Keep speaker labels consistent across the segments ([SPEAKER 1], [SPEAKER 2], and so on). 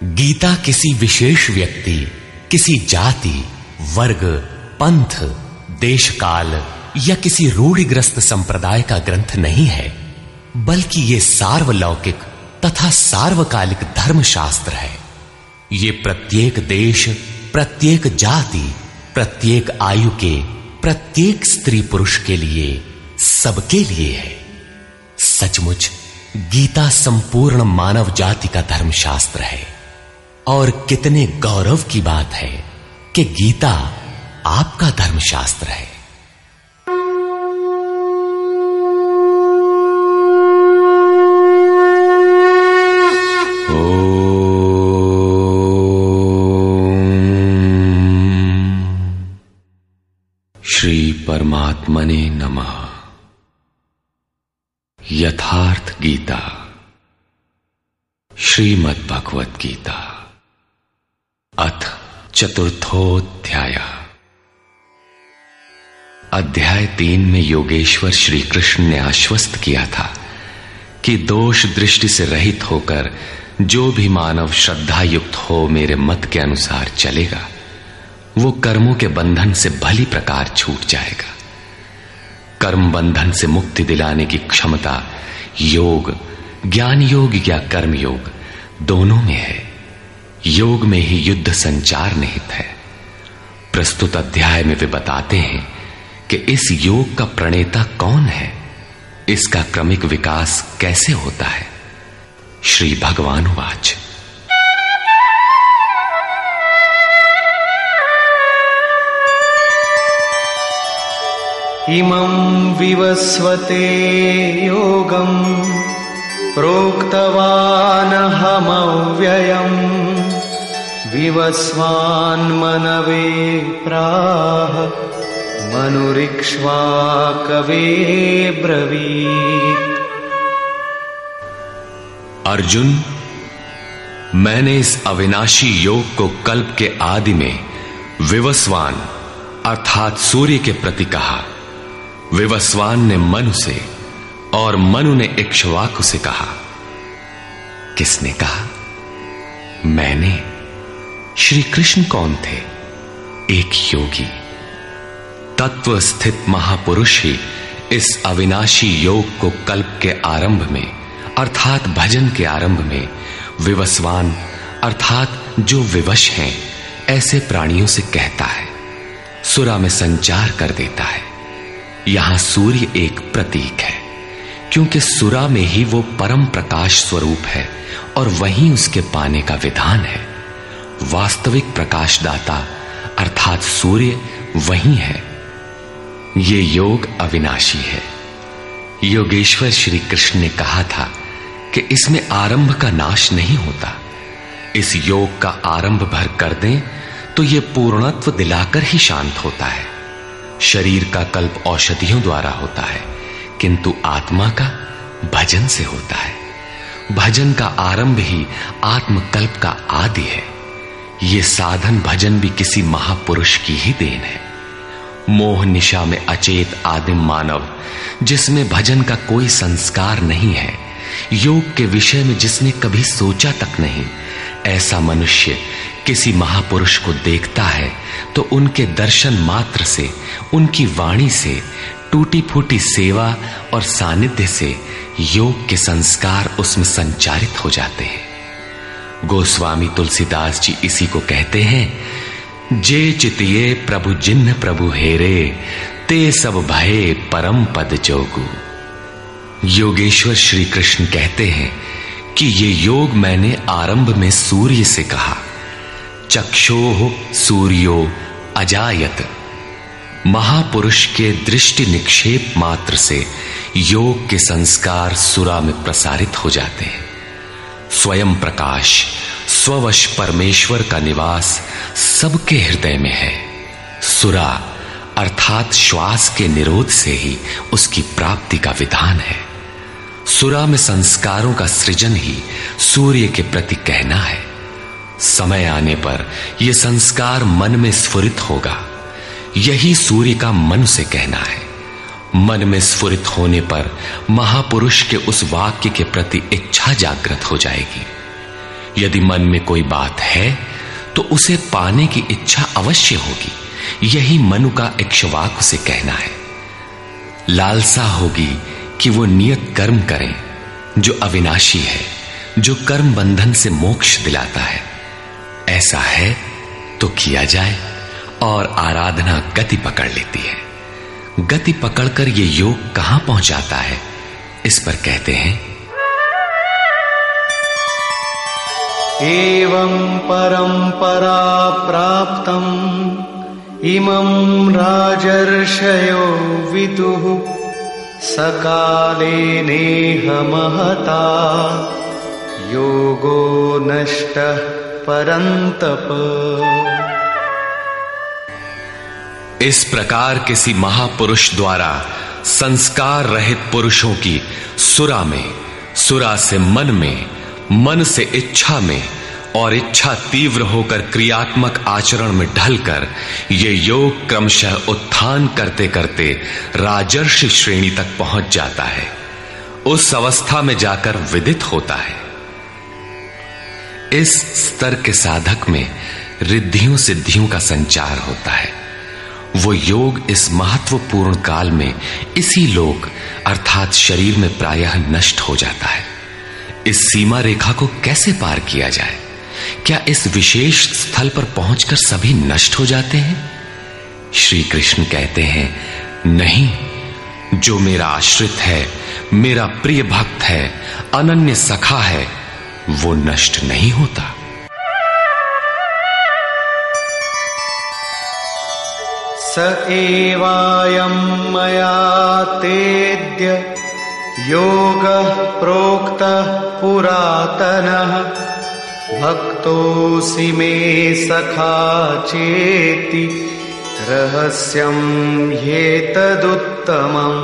[SPEAKER 1] गीता किसी विशेष व्यक्ति, किसी जाति, वर्ग, पंथ, देश काल या किसी रूढ़िग्रस्त संप्रदाय का ग्रंथ नहीं है, बल्कि ये सार्वलौकिक तथा सार्वकालिक धर्मशास्त्र है। ये प्रत्येक देश, प्रत्येक जाति, प्रत्येक आयु के, प्रत्येक स्त्री पुरुष के लिए, सबके लिए है। सचमुच गीता संपूर्ण मानव जाति का धर्मशास्त्र है और कितने गौरव की बात है कि गीता आपका धर्मशास्त्र है।
[SPEAKER 2] श्री परमात्मने नमः। यथार्थ गीता, श्रीमद् भगवत गीता, अथ चतुर्थोऽध्याय। अध्याय 3 में योगेश्वर श्री कृष्ण ने आश्वस्त किया था कि दोष दृष्टि से रहित होकर जो भी मानव श्रद्धा युक्त हो मेरे मत के अनुसार चलेगा, वो कर्मों के बंधन से भली प्रकार छूट जाएगा। कर्म बंधन से मुक्ति दिलाने की क्षमता योग, ज्ञान योग या कर्म योग दोनों में है। योग में ही युद्ध संचार निहित है। प्रस्तुत अध्याय में वे बताते हैं कि इस योग का प्रणेता कौन है, इसका क्रमिक विकास कैसे होता है। श्री भगवान वाच।
[SPEAKER 3] इमं विवस्वते योगं प्रोक्तवानहमव्ययम् विवस्वान्मनवे प्राह मनुरिक्ष्वाकवे ब्रवीत्।
[SPEAKER 2] अर्जुन, मैंने इस अविनाशी योग को कल्प के आदि में विवस्वान अर्थात सूर्य के प्रति कहा। विवस्वान ने मनु से और मनु ने इक्ष्वाकु से कहा। किसने कहा? मैंने। श्री कृष्ण कौन थे? एक योगी, तत्व स्थित महापुरुष ही इस अविनाशी योग को कल्प के आरंभ में अर्थात भजन के आरंभ में विवस्वान अर्थात जो विवश हैं ऐसे प्राणियों से कहता है, सुरा में संचार कर देता है। यहां सूर्य एक प्रतीक है, क्योंकि सुरा में ही वो परम प्रकाश स्वरूप है और वहीं उसके पाने का विधान है। वास्तविक प्रकाशदाता अर्थात सूर्य वहीं है। ये योग अविनाशी है। योगेश्वर श्री कृष्ण ने कहा था कि इसमें आरंभ का नाश नहीं होता। इस योग का आरंभ भर कर दें तो यह पूर्णत्व दिलाकर ही शांत होता है। शरीर का कल्प औषधियों द्वारा होता है, किंतु आत्मा का भजन से होता है। भजन का आरंभ ही आत्मकल्प का आदि है। यह साधन भजन भी किसी महापुरुष की ही देन है। मोह निशा में अचेत आदिम मानव, जिसमें भजन का कोई संस्कार नहीं है, योग के विषय में जिसने कभी सोचा तक नहीं, ऐसा मनुष्य किसी महापुरुष को देखता है तो उनके दर्शन मात्र से, उनकी वाणी से, टूटी फूटी सेवा और सानिध्य से योग के संस्कार उसमें संचारित हो जाते हैं। गोस्वामी तुलसीदास जी इसी को कहते हैं, जे चितिये प्रभु जिन्ह प्रभु हेरे, ते सब भये परम पद जोगु। योगेश्वर श्री कृष्ण कहते हैं कि ये योग मैंने आरंभ में सूर्य से कहा। चक्षोः सूर्यो अजायत। महापुरुष के दृष्टि निक्षेप मात्र से योग के संस्कार सुरा में प्रसारित हो जाते हैं। स्वयं प्रकाश, स्ववश परमेश्वर का निवास सबके हृदय में है। सुरा अर्थात श्वास के निरोध से ही उसकी प्राप्ति का विधान है। सुरा में संस्कारों का सृजन ही सूर्य के प्रति कहना है। समय आने पर यह संस्कार मन में स्फुरित होगा। यही सूर्य का मन से कहना है। मन में स्फुरित होने पर महापुरुष के उस वाक्य के प्रति इच्छा जागृत हो जाएगी। यदि मन में कोई बात है तो उसे पाने की इच्छा अवश्य होगी। यही मनु का इक्ष्वाकु से कहना है। लालसा होगी कि वो नियत कर्म करें जो अविनाशी है, जो कर्म बंधन से मोक्ष दिलाता है। ऐसा है तो किया जाए, और आराधना गति पकड़ लेती है। गति पकड़कर ये योग कहां पहुंचाता है, इस पर कहते हैं,
[SPEAKER 3] एवं परंपरा प्राप्तम इमं राजर्षयो विदुः सकाले नेह महता योगो नष्टः परंतप।
[SPEAKER 2] इस प्रकार किसी महापुरुष द्वारा संस्कार रहित पुरुषों की सुरा में, सुरा से मन में, मन से इच्छा में, और इच्छा तीव्र होकर क्रियात्मक आचरण में ढलकर ये योग क्रमशः उत्थान करते करते राजर्षि श्रेणी तक पहुंच जाता है। उस अवस्था में जाकर विदित होता है। इस स्तर के साधक में रिद्धियों सिद्धियों का संचार होता है। वो योग इस महत्वपूर्ण काल में इसी लोक अर्थात शरीर में प्रायः नष्ट हो जाता है। इस सीमा रेखा को कैसे पार किया जाए? क्या इस विशेष स्थल पर पहुंचकर सभी नष्ट हो जाते हैं? श्री कृष्ण कहते हैं, नहीं, जो मेरा आश्रित है, मेरा प्रिय भक्त है, अनन्य सखा है, वो नष्ट नहीं होता।
[SPEAKER 3] स एवायं मया तेद्य योगः प्रोक्तः पुरातनः भक्तोऽसि मे सखा चेति रहस्यं ह्येतदुत्तमम्।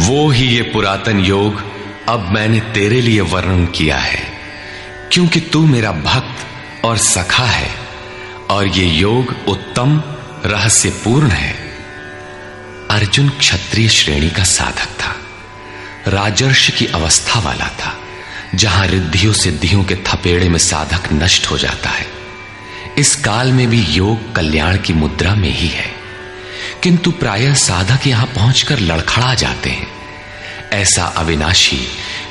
[SPEAKER 2] वो ही ये पुरातन योग अब मैंने तेरे लिए वर्णन किया है, क्योंकि तू मेरा भक्त और सखा है, और ये योग उत्तम रहस्यपूर्ण है। अर्जुन क्षत्रिय श्रेणी का साधक था, राजर्षि की अवस्था वाला था, जहां रिद्धियों सिद्धियों के थपेड़े में साधक नष्ट हो जाता है। इस काल में भी योग कल्याण की मुद्रा में ही है, किंतु प्रायः साधक यहां पहुंचकर लड़खड़ा जाते हैं। ऐसा अविनाशी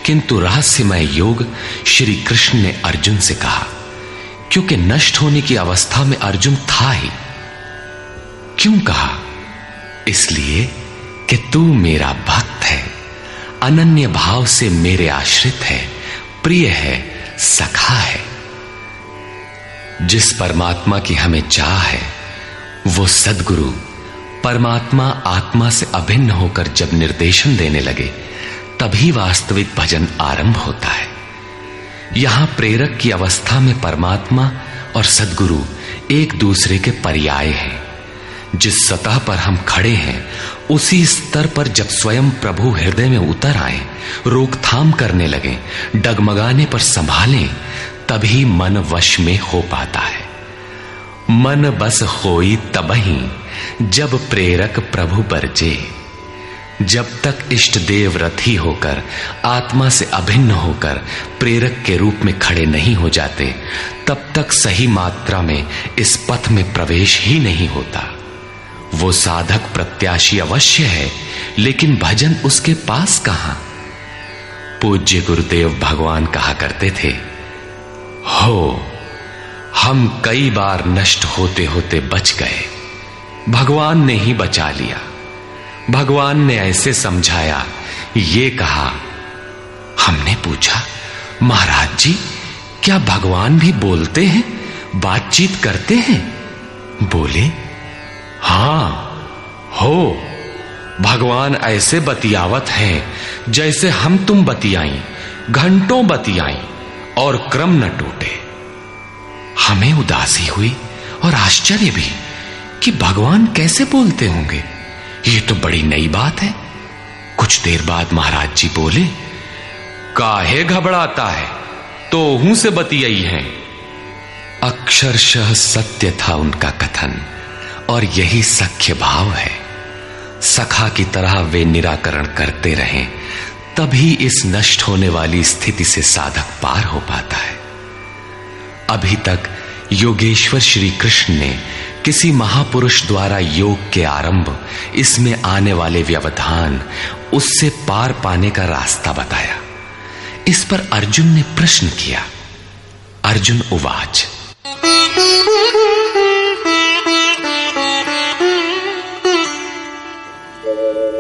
[SPEAKER 2] किंतु रहस्यमय योग श्री कृष्ण ने अर्जुन से कहा, क्योंकि नष्ट होने की अवस्था में अर्जुन था ही। क्यों कहा? इसलिए कि तू मेरा भक्त है, अनन्य भाव से मेरे आश्रित है, प्रिय है, सखा है। जिस परमात्मा की हमें चाह है, वो सद्गुरु परमात्मा आत्मा से अभिन्न होकर जब निर्देशन देने लगे, तभी वास्तविक भजन आरंभ होता है। यहां प्रेरक की अवस्था में परमात्मा और सद्गुरु एक दूसरे के पर्याय हैं। जिस सतह पर हम खड़े हैं, उसी स्तर पर जब स्वयं प्रभु हृदय में उतर आए, रोकथाम करने लगे, डगमगाने पर संभालें, तभी मन वश में हो पाता है। मन बस होई तबही जब प्रेरक प्रभु बरजे। जब तक इष्ट देव रथी होकर, आत्मा से अभिन्न होकर प्रेरक के रूप में खड़े नहीं हो जाते, तब तक सही मात्रा में इस पथ में प्रवेश ही नहीं होता। वो साधक प्रत्याशी अवश्य है, लेकिन भजन उसके पास कहां? पूज्य गुरुदेव भगवान कहा करते थे, हो हम कई बार नष्ट होते होते बच गए, भगवान ने ही बचा लिया। भगवान ने ऐसे समझाया, ये कहा। हमने पूछा, महाराज जी, क्या भगवान भी बोलते हैं, बातचीत करते हैं? बोले, हां, हो, भगवान ऐसे बतियावत हैं जैसे हम तुम बतियाई, घंटों बतियाई और क्रम न टूटे। हमें उदासी हुई और आश्चर्य भी कि भगवान कैसे बोलते होंगे, ये तो बड़ी नई बात है। कुछ देर बाद महाराज जी बोले, काहे घबराता है, तो हूं से बतियाई हैं। अक्षरशः सत्य था उनका कथन, और यही सख्य भाव है। सखा की तरह वे निराकरण करते रहें, तभी इस नष्ट होने वाली स्थिति से साधक पार हो पाता है। अभी तक योगेश्वर श्री कृष्ण ने किसी महापुरुष द्वारा योग के आरंभ, इसमें आने वाले व्यवधान, उससे पार पाने का रास्ता बताया। इस पर अर्जुन ने प्रश्न किया। अर्जुन उवाच,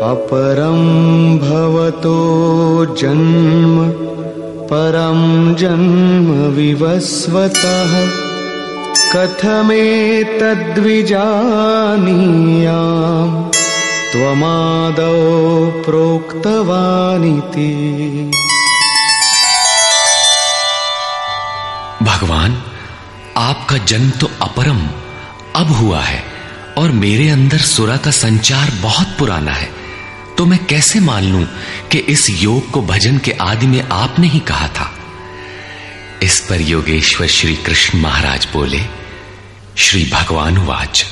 [SPEAKER 3] अपरं भवतो जन्म परं जन्म विवस्वतः कथमेतद्विजानीयाम् त्वमादौ प्रोक्तवानिति।
[SPEAKER 2] भगवान, आपका जन्म तो अपरम अब हुआ है और मेरे अंदर सुरा का संचार बहुत पुराना है, तो मैं कैसे मान लूं कि इस योग को भजन के आदि में आपने ही कहा था। इस पर योगेश्वर श्री कृष्ण महाराज बोले। श्री भगवान वाच,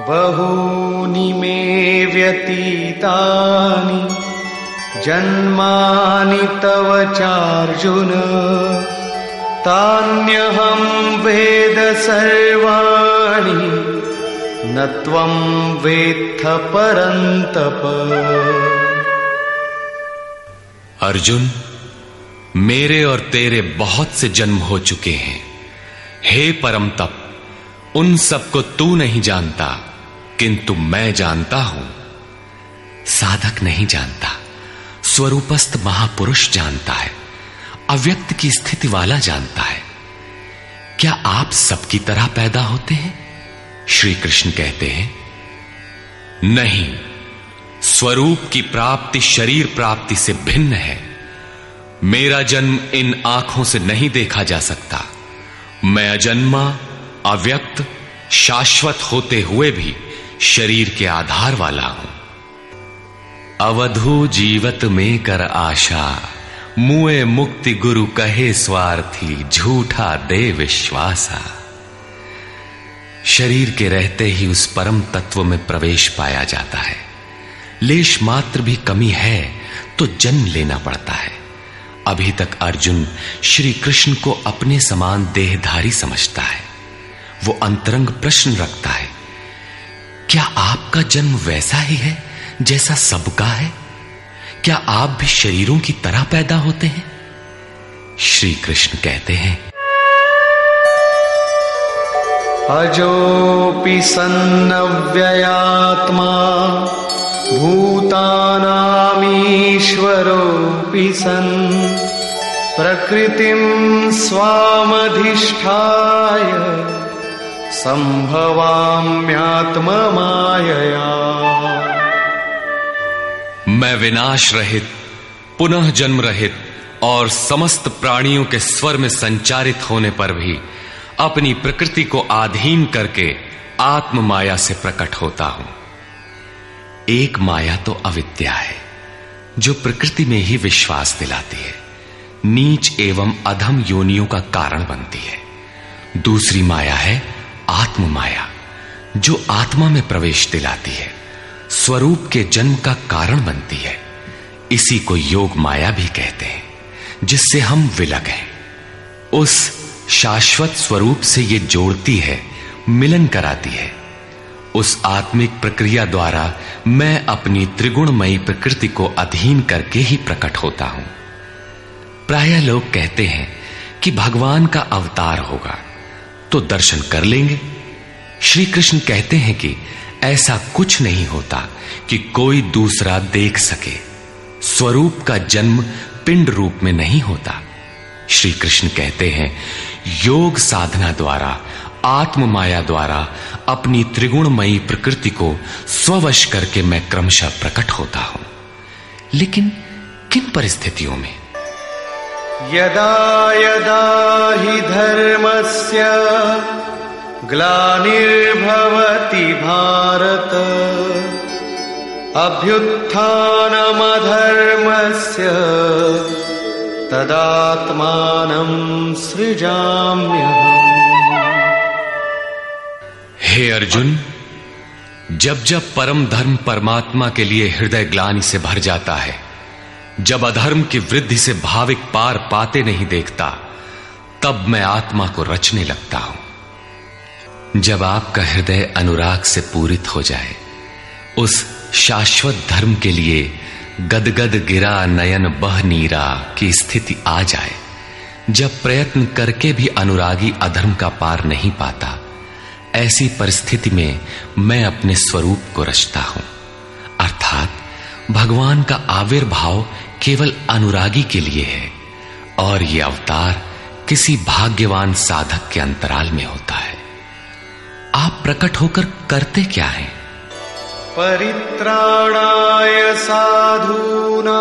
[SPEAKER 3] बहूनि मे व्यतीतानि जन्मानि तव चार्जुन तान्यहं वेद सर्वाणि न त्वं वेत्थ परन्तप।
[SPEAKER 2] अर्जुन, मेरे और तेरे बहुत से जन्म हो चुके हैं। हे परम तप, उन सबको तू नहीं जानता, किंतु मैं जानता हूं। साधक नहीं जानता, स्वरूपस्थ महापुरुष जानता है, अव्यक्त की स्थिति वाला जानता है। क्या आप सबकी तरह पैदा होते हैं? श्री कृष्ण कहते हैं, नहीं, स्वरूप की प्राप्ति शरीर प्राप्ति से भिन्न है। मेरा जन्म इन आंखों से नहीं देखा जा सकता। मैं अजन्मा, अव्यक्त, शाश्वत होते हुए भी शरीर के आधार वाला हूं। अवधू जीवत में कर आशा, मुए मुक्ति गुरु कहे स्वार्थी, झूठा दे विश्वासा। शरीर के रहते ही उस परम तत्व में प्रवेश पाया जाता है। लेश मात्र भी कमी है तो जन्म लेना पड़ता है। अभी तक अर्जुन श्री कृष्ण को अपने समान देहधारी समझता है। वो अंतरंग प्रश्न रखता है, क्या आपका जन्म वैसा ही है जैसा सबका है? क्या आप भी शरीरों की तरह पैदा होते हैं? श्री कृष्ण कहते हैं,
[SPEAKER 3] अजोऽपि सन्नव्ययात्मा भूतानामीश्वरोऽपि सन् प्रकृतिं स्वामधिष्ठाय संभवाम्यात्ममायया।
[SPEAKER 2] मैं विनाश रहित, पुनः जन्म रहित और समस्त प्राणियों के स्वर में संचारित होने पर भी अपनी प्रकृति को अधीन करके आत्म माया से प्रकट होता हूं। एक माया तो अविद्या है, जो प्रकृति में ही विश्वास दिलाती है, नीच एवं अधम योनियों का कारण बनती है। दूसरी माया है आत्म माया, जो आत्मा में प्रवेश दिलाती है, स्वरूप के जन्म का कारण बनती है। इसी को योग माया भी कहते हैं, जिससे हम विलग हैं। उस शाश्वत स्वरूप से ये जोड़ती है, मिलन कराती है। उस आत्मिक प्रक्रिया द्वारा मैं अपनी त्रिगुणमयी प्रकृति को अधीन करके ही प्रकट होता हूं। प्रायः लोग कहते हैं कि भगवान का अवतार होगा तो दर्शन कर लेंगे। श्री कृष्ण कहते हैं कि ऐसा कुछ नहीं होता कि कोई दूसरा देख सके। स्वरूप का जन्म पिंड रूप में नहीं होता। श्री कृष्ण कहते हैं, योग साधना द्वारा, आत्म माया द्वारा अपनी त्रिगुणमयी प्रकृति को स्ववश करके मैं क्रमशः प्रकट होता हूं। लेकिन किन परिस्थितियों में?
[SPEAKER 3] यदा यदा हि धर्मस्य ग्लानिर्भवति भारत अभ्युत्थानमधर्मस्य तदात्मानं सृजाम्यहम्।
[SPEAKER 2] हे अर्जुन, जब जब परम धर्म परमात्मा के लिए हृदय ग्लानि से भर जाता है, जब अधर्म की वृद्धि से भाविक पार पाते नहीं देखता, तब मैं आत्मा को रचने लगता हूं। जब आपका हृदय अनुराग से पूरित हो जाए, उस शाश्वत धर्म के लिए गदगद गिरा नयन बह नीरा की स्थिति आ जाए, जब प्रयत्न करके भी अनुरागी अधर्म का पार नहीं पाता, ऐसी परिस्थिति में मैं अपने स्वरूप को रचता हूं। अर्थात भगवान का आविर्भाव केवल अनुरागी के लिए है और यह अवतार किसी भाग्यवान साधक के अंतराल में होता है। आप प्रकट होकर करते क्या हैं?
[SPEAKER 3] परित्राणाय साधूनां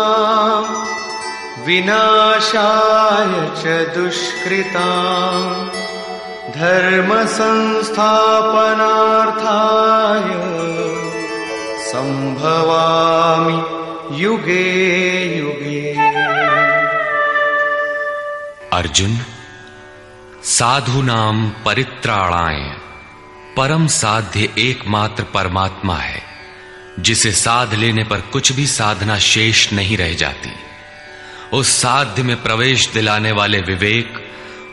[SPEAKER 3] विनाशाय च दुष्कृतां धर्म संस्थापनार्थाय संभवामि युगे युगे।
[SPEAKER 2] अर्जुन, साधूनां परित्राणाय परम साध्य एकमात्र परमात्मा है, जिसे साध लेने पर कुछ भी साधना शेष नहीं रह जाती। उस साध्य में प्रवेश दिलाने वाले विवेक,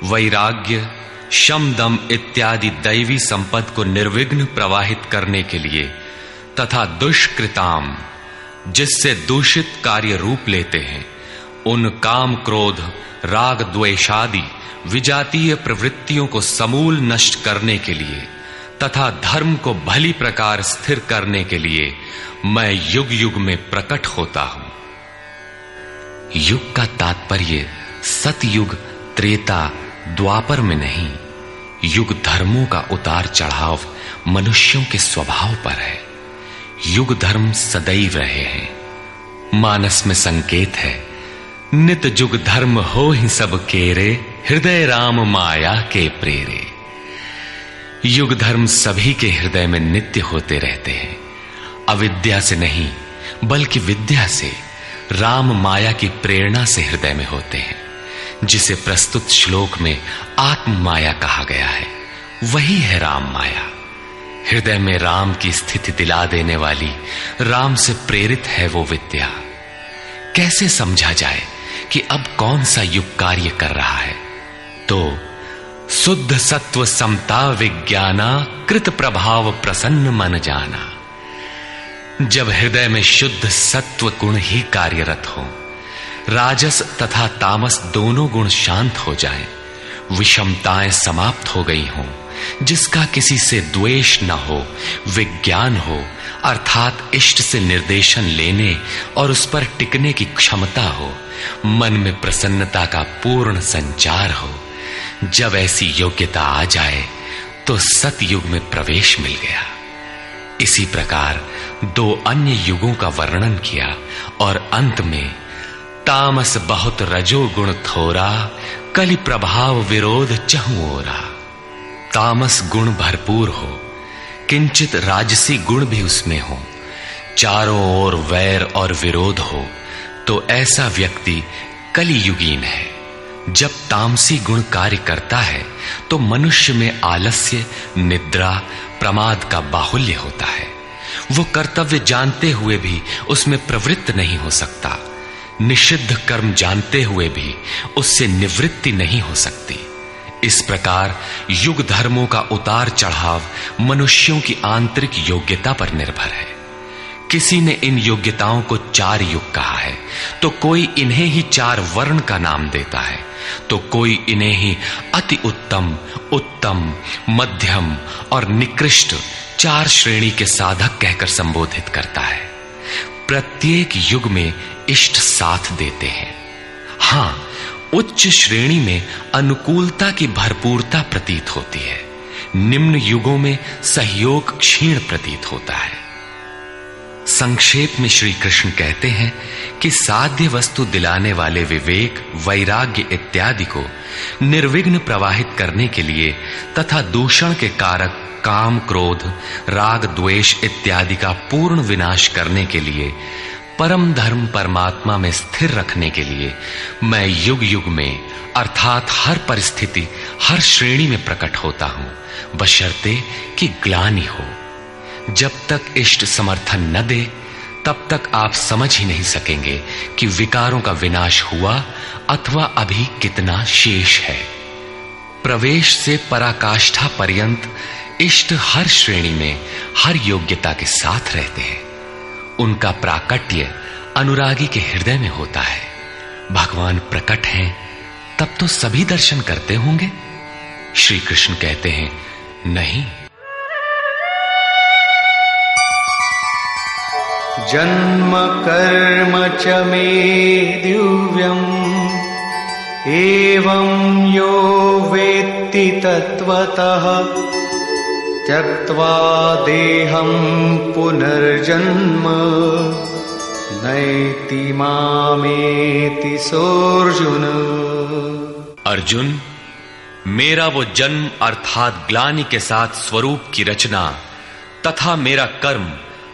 [SPEAKER 2] वैराग्य, शम दम इत्यादि दैवी संपद को निर्विघ्न प्रवाहित करने के लिए तथा दुष्कृताम, जिससे दूषित कार्य रूप लेते हैं, उन काम क्रोध राग द्वेषादि विजातीय प्रवृत्तियों को समूल नष्ट करने के लिए तथा धर्म को भली प्रकार स्थिर करने के लिए मैं युग युग में प्रकट होता हूं। युग का तात्पर्य सतयुग, त्रेता, द्वापर में नहीं। युग धर्मों का उतार चढ़ाव मनुष्यों के स्वभाव पर है। युग धर्म सदैव रहे हैं। मानस में संकेत है, नित जुग धर्म हो ही सब केरे, हृदय राम माया के प्रेरे। युग धर्म सभी के हृदय में नित्य होते रहते हैं। अविद्या से नहीं बल्कि विद्या से, राम माया की प्रेरणा से हृदय में होते हैं, जिसे प्रस्तुत श्लोक में आत्म माया कहा गया है। वही है राम माया। हृदय में राम की स्थिति दिला देने वाली, राम से प्रेरित है वो विद्या। कैसे समझा जाए कि अब कौन सा युग कार्य कर रहा है? तो शुद्ध सत्व समता विज्ञाना, कृत प्रभाव प्रसन्न मन जाना। जब हृदय में शुद्ध सत्व गुण ही कार्यरत हो, राजस तथा तामस दोनों गुण शांत हो जाएं, विषमताएं समाप्त हो गई हों, जिसका किसी से द्वेष न हो, विज्ञान हो, अर्थात इष्ट से निर्देशन लेने और उस पर टिकने की क्षमता हो, मन में प्रसन्नता का पूर्ण संचार हो, जब ऐसी योग्यता आ जाए तो सतयुग में प्रवेश मिल गया। इसी प्रकार दो अन्य युगों का वर्णन किया और अंत में तामस बहुत रजो गुण थोरा, कलि प्रभाव विरोध चहु ओरा। तामस गुण भरपूर हो, किंचित राजसी गुण भी उसमें हो, चारों ओर वैर और विरोध हो, तो ऐसा व्यक्ति कलियुगीन है। जब तामसी गुण कार्य करता है तो मनुष्य में आलस्य, निद्रा, प्रमाद का बाहुल्य होता है। वो कर्तव्य जानते हुए भी उसमें प्रवृत्त नहीं हो सकता, निषिद्ध कर्म जानते हुए भी उससे निवृत्ति नहीं हो सकती। इस प्रकार युग धर्मों का उतार चढ़ाव मनुष्यों की आंतरिक योग्यता पर निर्भर है। किसी ने इन योग्यताओं को 4 युग कहा है, तो कोई इन्हें ही 4 वर्ण का नाम देता है, तो कोई इन्हें ही अति उत्तम, उत्तम, मध्यम और निकृष्ट 4 श्रेणी के साधक कहकर संबोधित करता है। प्रत्येक युग में इष्ट साथ देते हैं। हां, उच्च श्रेणी में अनुकूलता की भरपूरता प्रतीत होती है, निम्न युगों में सहयोग क्षीण प्रतीत होता है। संक्षेप में श्री कृष्ण कहते हैं कि साध्य वस्तु दिलाने वाले विवेक, वैराग्य इत्यादि को निर्विघ्न प्रवाहित करने के लिए तथा दूषण के कारक काम, क्रोध, राग, द्वेष इत्यादि का पूर्ण विनाश करने के लिए, परम धर्म परमात्मा में स्थिर रखने के लिए मैं युग युग में अर्थात हर परिस्थिति, हर श्रेणी में प्रकट होता हूं, बशर्ते कि ग्लानि हो। जब तक इष्ट समर्थन न दे तब तक आप समझ ही नहीं सकेंगे कि विकारों का विनाश हुआ अथवा अभी कितना शेष है। प्रवेश से पराकाष्ठा पर्यंत इष्ट हर श्रेणी में हर योग्यता के साथ रहते हैं। उनका प्राकट्य अनुरागी के हृदय में होता है। भगवान प्रकट हैं तब तो सभी दर्शन करते होंगे। श्री कृष्ण कहते हैं, नहीं।
[SPEAKER 3] जन्म कर्म च मे दिव्यम् एवं यो वेत्ति तत्वतः त्यक्त्वा देहं पुनर्जन्म नैति मामेति सोऽर्जुन।
[SPEAKER 2] अर्जुन, मेरा वो जन्म अर्थात ग्लानि के साथ स्वरूप की रचना तथा मेरा कर्म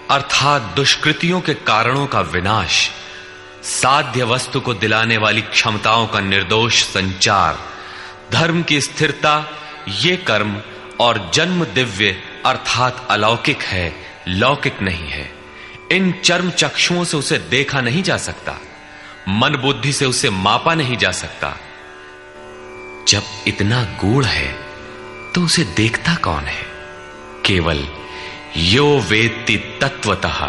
[SPEAKER 2] अर्थात दुष्कृतियों के कारणों का विनाश, साध्य वस्तु को दिलाने वाली क्षमताओं का निर्दोष संचार, धर्म की स्थिरता, ये कर्म और जन्म दिव्य अर्थात अलौकिक है, लौकिक नहीं है। इन चर्म चक्षुओं से उसे देखा नहीं जा सकता, मन बुद्धि से उसे मापा नहीं जा सकता। जब इतना गूढ़ है तो उसे देखता कौन है? केवल यो वेत्ति तत्वतः,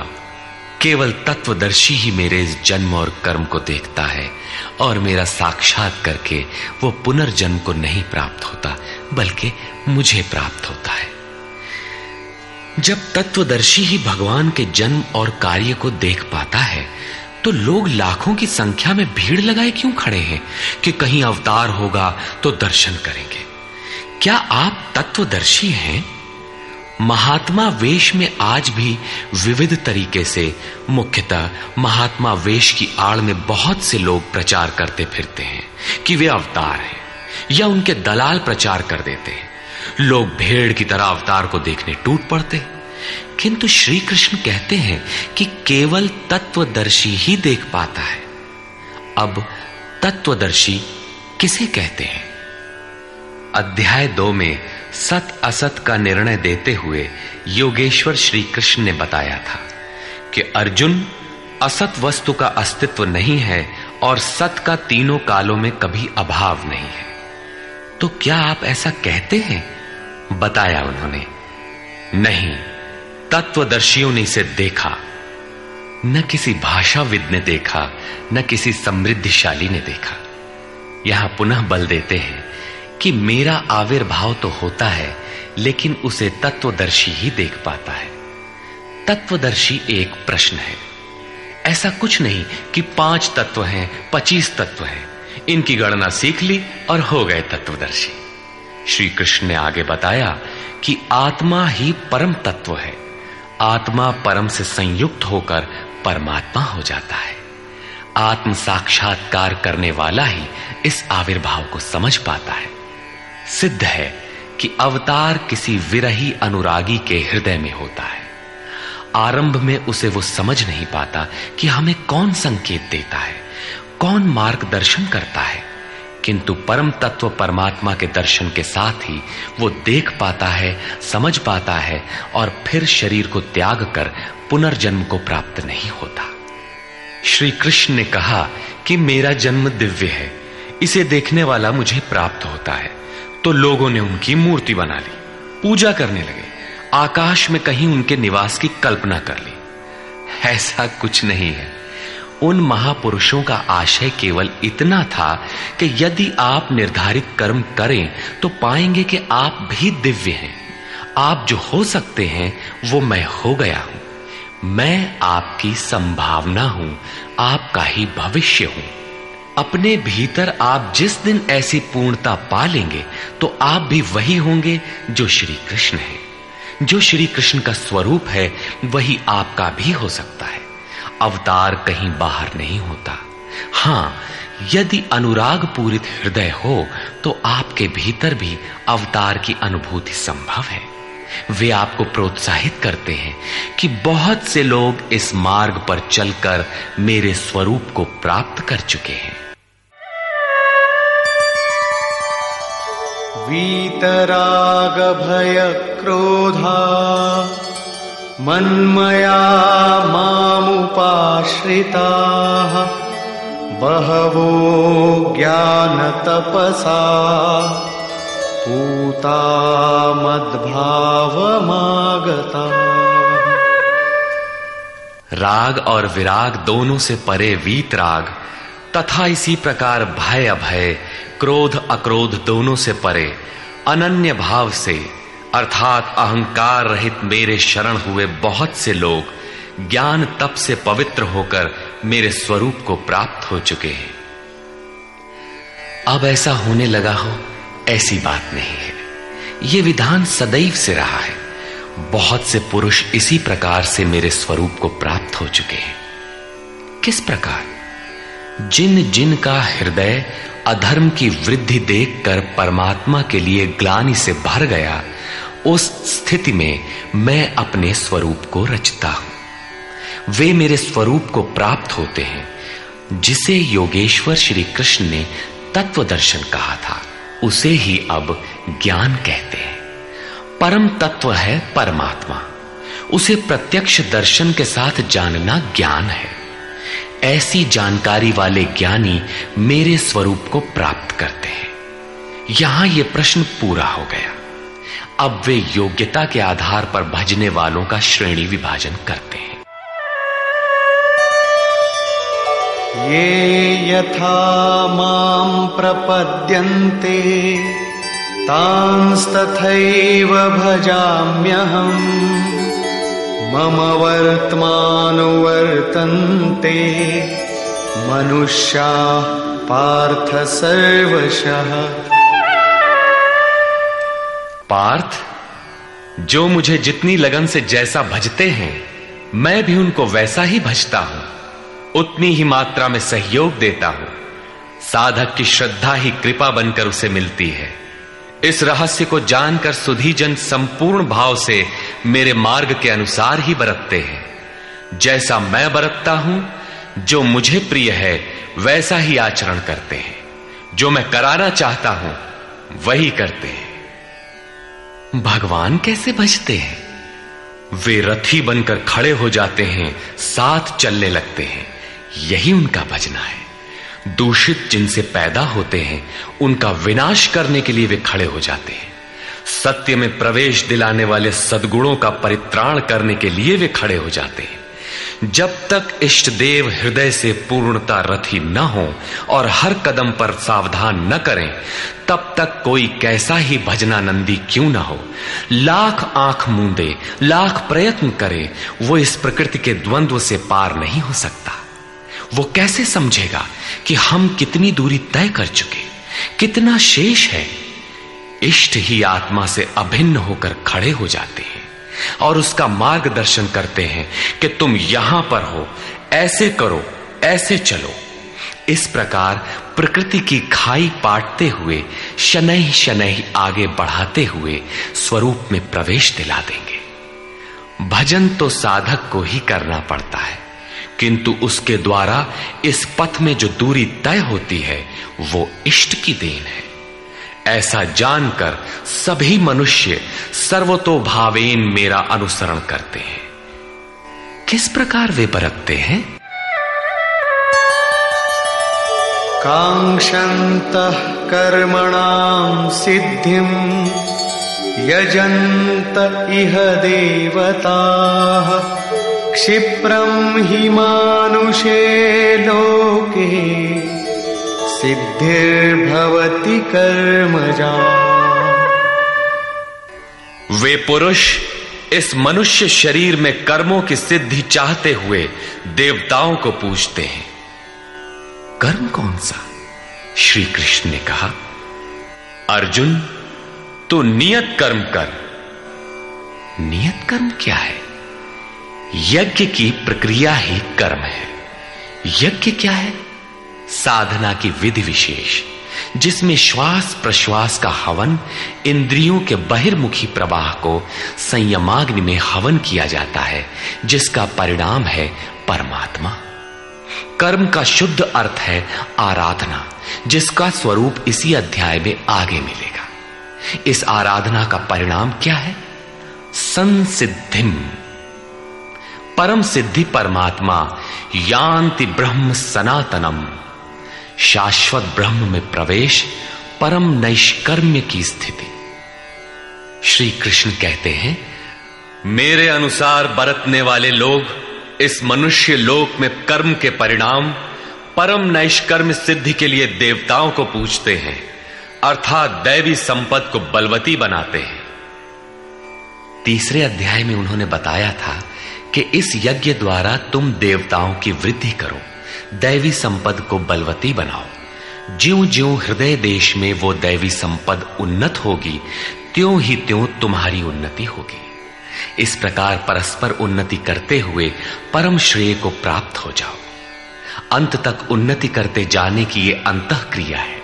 [SPEAKER 2] केवल तत्वदर्शी ही मेरे इस जन्म और कर्म को देखता है और मेरा साक्षात करके वो पुनर्जन्म को नहीं प्राप्त होता बल्कि मुझे प्राप्त होता है। जब तत्वदर्शी ही भगवान के जन्म और कार्य को देख पाता है तो लोग लाखों की संख्या में भीड़ लगाए क्यों खड़े हैं कि कहीं अवतार होगा तो दर्शन करेंगे। क्या आप तत्वदर्शी हैं? महात्मा वेश में आज भी विविध तरीके से, मुख्यतः महात्मा वेश की आड़ में बहुत से लोग प्रचार करते फिरते हैं कि वे अवतार हैं, या उनके दलाल प्रचार कर देते हैं। लोग भेड़ की तरह अवतार को देखने टूट पड़ते हैं। किंतु श्री कृष्ण कहते हैं कि केवल तत्वदर्शी ही देख पाता है। अब तत्वदर्शी किसे कहते हैं? अध्याय 2 में सत असत का निर्णय देते हुए योगेश्वर श्री कृष्ण ने बताया था कि अर्जुन, असत वस्तु का अस्तित्व नहीं है और सत का तीनों कालों में कभी अभाव नहीं है। तो क्या आप ऐसा कहते हैं? बताया उन्होंने, नहीं, तत्वदर्शियों ने इसे देखा, न किसी भाषाविद ने देखा, न किसी समृद्धिशाली ने देखा। यहां पुनः बल देते हैं कि मेरा आविर्भाव तो होता है लेकिन उसे तत्वदर्शी ही देख पाता है। तत्वदर्शी एक प्रश्न है। ऐसा कुछ नहीं कि 5 तत्व हैं, 25 तत्व हैं, इनकी गणना सीख ली और हो गए तत्वदर्शी। श्री कृष्ण ने आगे बताया कि आत्मा ही परम तत्व है। आत्मा परम से संयुक्त होकर परमात्मा हो जाता है। आत्म साक्षात्कार करने वाला ही इस आविर्भाव को समझ पाता है। सिद्ध है कि अवतार किसी विरही अनुरागी के हृदय में होता है। आरंभ में उसे वो समझ नहीं पाता कि हमें कौन संकेत देता है, कौन मार्गदर्शन करता है, किंतु परम तत्व परमात्मा के दर्शन के साथ ही वो देख पाता है, समझ पाता है और फिर शरीर को त्याग कर पुनर्जन्म को प्राप्त नहीं होता। श्री कृष्ण ने कहा कि मेरा जन्म दिव्य है, इसे देखने वाला मुझे प्राप्त होता है। तो लोगों ने उनकी मूर्ति बना ली, पूजा करने लगे, आकाश में कहीं उनके निवास की कल्पना कर ली। ऐसा कुछ नहीं है। उन महापुरुषों का आशय केवल इतना था कि यदि आप निर्धारित कर्म करें तो पाएंगे कि आप भी दिव्य हैं। आप जो हो सकते हैं वो मैं हो गया हूं। मैं आपकी संभावना हूं, आपका ही भविष्य हूं। अपने भीतर आप जिस दिन ऐसी पूर्णता पा लेंगे तो आप भी वही होंगे जो श्री कृष्ण है। जो श्री कृष्ण का स्वरूप है वही आपका भी हो सकता है। अवतार कहीं बाहर नहीं होता। हां, यदि अनुराग पूरित हृदय हो तो आपके भीतर भी अवतार की अनुभूति संभव है। वे आपको प्रोत्साहित करते हैं कि बहुत से लोग इस मार्ग पर चलकर मेरे स्वरूप को प्राप्त कर चुके हैं।
[SPEAKER 3] वीतराग भय क्रोधा मन्मया मामुपाश्रिताः बहवो ज्ञानतपसा पूता मद्भावमागता।
[SPEAKER 2] राग और विराग दोनों से परे वीतराग तथा इसी प्रकार भय अभय, क्रोध अक्रोध दोनों से परे अनन्य भाव से अर्थात अहंकार रहित मेरे शरण हुए बहुत से लोग ज्ञान तप से पवित्र होकर मेरे स्वरूप को प्राप्त हो चुके हैं। अब ऐसा होने लगा हो ऐसी बात नहीं है, ये विधान सदैव से रहा है। बहुत से पुरुष इसी प्रकार से मेरे स्वरूप को प्राप्त हो चुके हैं। किस प्रकार? जिन जिन का हृदय अधर्म की वृद्धि देखकर परमात्मा के लिए ग्लानि से भर गया, उस स्थिति में मैं अपने स्वरूप को रचता हूं। वे मेरे स्वरूप को प्राप्त होते हैं, जिसे योगेश्वर श्री कृष्ण ने तत्व दर्शन कहा था, उसे ही अब ज्ञान कहते हैं। परम तत्व है परमात्मा, उसे प्रत्यक्ष दर्शन के साथ जानना ज्ञान है। ऐसी जानकारी वाले ज्ञानी मेरे स्वरूप को प्राप्त करते हैं। यहां यह प्रश्न पूरा हो गया। अब वे योग्यता के आधार पर भजने वालों का श्रेणी विभाजन करते हैं।
[SPEAKER 3] ये यथा मां प्रपद्यन्ते तांस्तथैव भजाम्यहम् मम वर्त्मानुवर्तन्ते मनुष्याः पार्थ सर्वशः।
[SPEAKER 2] पार्थ, जो मुझे जितनी लगन से जैसा भजते हैं, मैं भी उनको वैसा ही भजता हूं, उतनी ही मात्रा में सहयोग देता हूं। साधक की श्रद्धा ही कृपा बनकर उसे मिलती है। इस रहस्य को जानकर सुधीजन संपूर्ण भाव से मेरे मार्ग के अनुसार ही बरतते हैं। जैसा मैं बरतता हूं, जो मुझे प्रिय है वैसा ही आचरण करते हैं। जो मैं कराना चाहता हूं वही करते हैं। भगवान कैसे भजते हैं? वे रथी बनकर खड़े हो जाते हैं, साथ चलने लगते हैं, यही उनका भजना है। दूषित जिनसे पैदा होते हैं, उनका विनाश करने के लिए वे खड़े हो जाते हैं। सत्य में प्रवेश दिलाने वाले सद्गुणों का परित्राण करने के लिए वे खड़े हो जाते हैं। जब तक इष्ट देव हृदय से पूर्णता रथी न हो और हर कदम पर सावधान न करें, तब तक कोई कैसा ही भजनानंदी क्यों न हो, लाख आंख मूंदे, लाख प्रयत्न करे, वो इस प्रकृति के द्वंद्व से पार नहीं हो सकता। वो कैसे समझेगा कि हम कितनी दूरी तय कर चुके, कितना शेष है। इष्ट ही आत्मा से अभिन्न होकर खड़े हो जाते हैं और उसका मार्गदर्शन करते हैं कि तुम यहां पर हो, ऐसे करो, ऐसे चलो। इस प्रकार प्रकृति की खाई पाटते हुए शनैः शनैः आगे बढ़ाते हुए स्वरूप में प्रवेश दिला देंगे। भजन तो साधक को ही करना पड़ता है, किंतु उसके द्वारा इस पथ में जो दूरी तय होती है वो इष्ट की देन है। ऐसा जानकर सभी मनुष्य सर्वतोभावेन मेरा अनुसरण करते हैं। किस प्रकार वे बरतते हैं?
[SPEAKER 3] कांक्षन्तः कर्मणां सिद्धिं यजन्त इह देवताः क्षिप्रं हि मानुषे लोके सिद्धिर्भवति कर्मजा।
[SPEAKER 2] वे पुरुष इस मनुष्य शरीर में कर्मों की सिद्धि चाहते हुए देवताओं को पूजते हैं। कर्म कौन सा? श्री कृष्ण ने कहा, अर्जुन तू नियत कर्म कर। नियत कर्म क्या है? यज्ञ की प्रक्रिया ही कर्म है। यज्ञ क्या है? साधना की विधि विशेष, जिसमें श्वास प्रश्वास का हवन, इंद्रियों के बहिर्मुखी प्रवाह को संयमाग्नि में हवन किया जाता है, जिसका परिणाम है परमात्मा। कर्म का शुद्ध अर्थ है आराधना, जिसका स्वरूप इसी अध्याय में आगे मिलेगा। इस आराधना का परिणाम क्या है? संसिद्धिम, परम सिद्धि परमात्मा यान्ति ब्रह्म सनातनम, शाश्वत ब्रह्म में प्रवेश, परम नैष्कर्म्य की स्थिति। श्री कृष्ण कहते हैं, मेरे अनुसार बरतने वाले लोग इस मनुष्य लोक में कर्म के परिणाम परम नैष्कर्म्य सिद्धि के लिए देवताओं को पूजते हैं, अर्थात दैवी संपद को बलवती बनाते हैं। तीसरे अध्याय में उन्होंने बताया था कि इस यज्ञ द्वारा तुम देवताओं की वृद्धि करो, दैवी संपद को बलवती बनाओ। ज्यों ज्यों हृदय देश में वो दैवी संपद उन्नत होगी, त्यों ही त्यों तुम्हारी उन्नति होगी। इस प्रकार परस्पर उन्नति करते हुए परम श्रेय को प्राप्त हो जाओ। अंत तक उन्नति करते जाने की ये अंतःक्रिया है।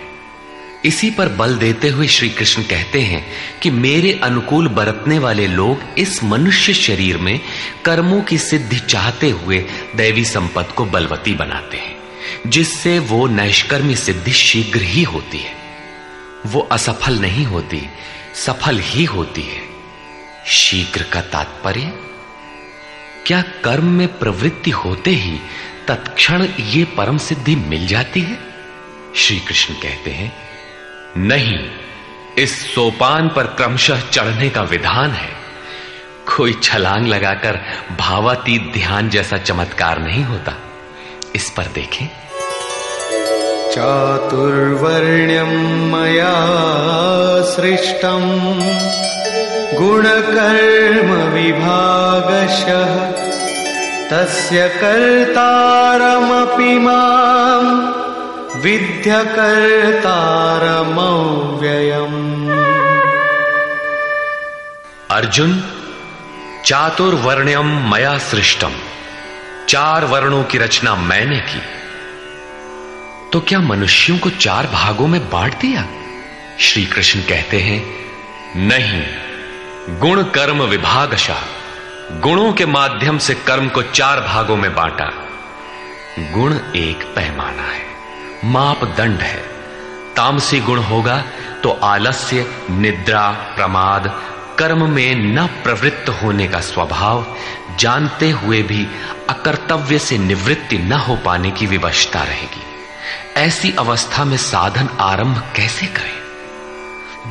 [SPEAKER 2] इसी पर बल देते हुए श्री कृष्ण कहते हैं कि मेरे अनुकूल बरतने वाले लोग इस मनुष्य शरीर में कर्मों की सिद्धि चाहते हुए दैवी संपद को बलवती बनाते हैं, जिससे वो नैष्कर्म्य सिद्धि शीघ्र ही होती है। वो असफल नहीं होती, सफल ही होती है। शीघ्र का तात्पर्य, क्या कर्म में प्रवृत्ति होते ही तत्क्षण ये परम सिद्धि मिल जाती है? श्री कृष्ण कहते हैं, नहीं, इस सोपान पर क्रमशः चढ़ने का विधान है। कोई छलांग लगाकर भावातीत ध्यान जैसा चमत्कार नहीं होता। इस पर देखें,
[SPEAKER 3] चातुर्वर्ण्यं मया सृष्टं गुणकर्म विभागशः तस्य कर्तारमपि मां विद्य कर्तारमव्ययम्।
[SPEAKER 2] अर्जुन, चातुर्वर्ण्यम मया सृष्टम, 4 वर्णों की रचना मैंने की। तो क्या मनुष्यों को 4 भागों में बांट दिया? श्री कृष्ण कहते हैं, नहीं, गुण कर्म विभागशः, गुणों के माध्यम से कर्म को 4 भागों में बांटा। गुण एक पैमाना है, मापदंड है। तामसी गुण होगा तो आलस्य, निद्रा, प्रमाद, कर्म में न प्रवृत्त होने का स्वभाव, जानते हुए भी अकर्तव्य से निवृत्ति न हो पाने की विवशता रहेगी। ऐसी अवस्था में साधन आरंभ कैसे करें?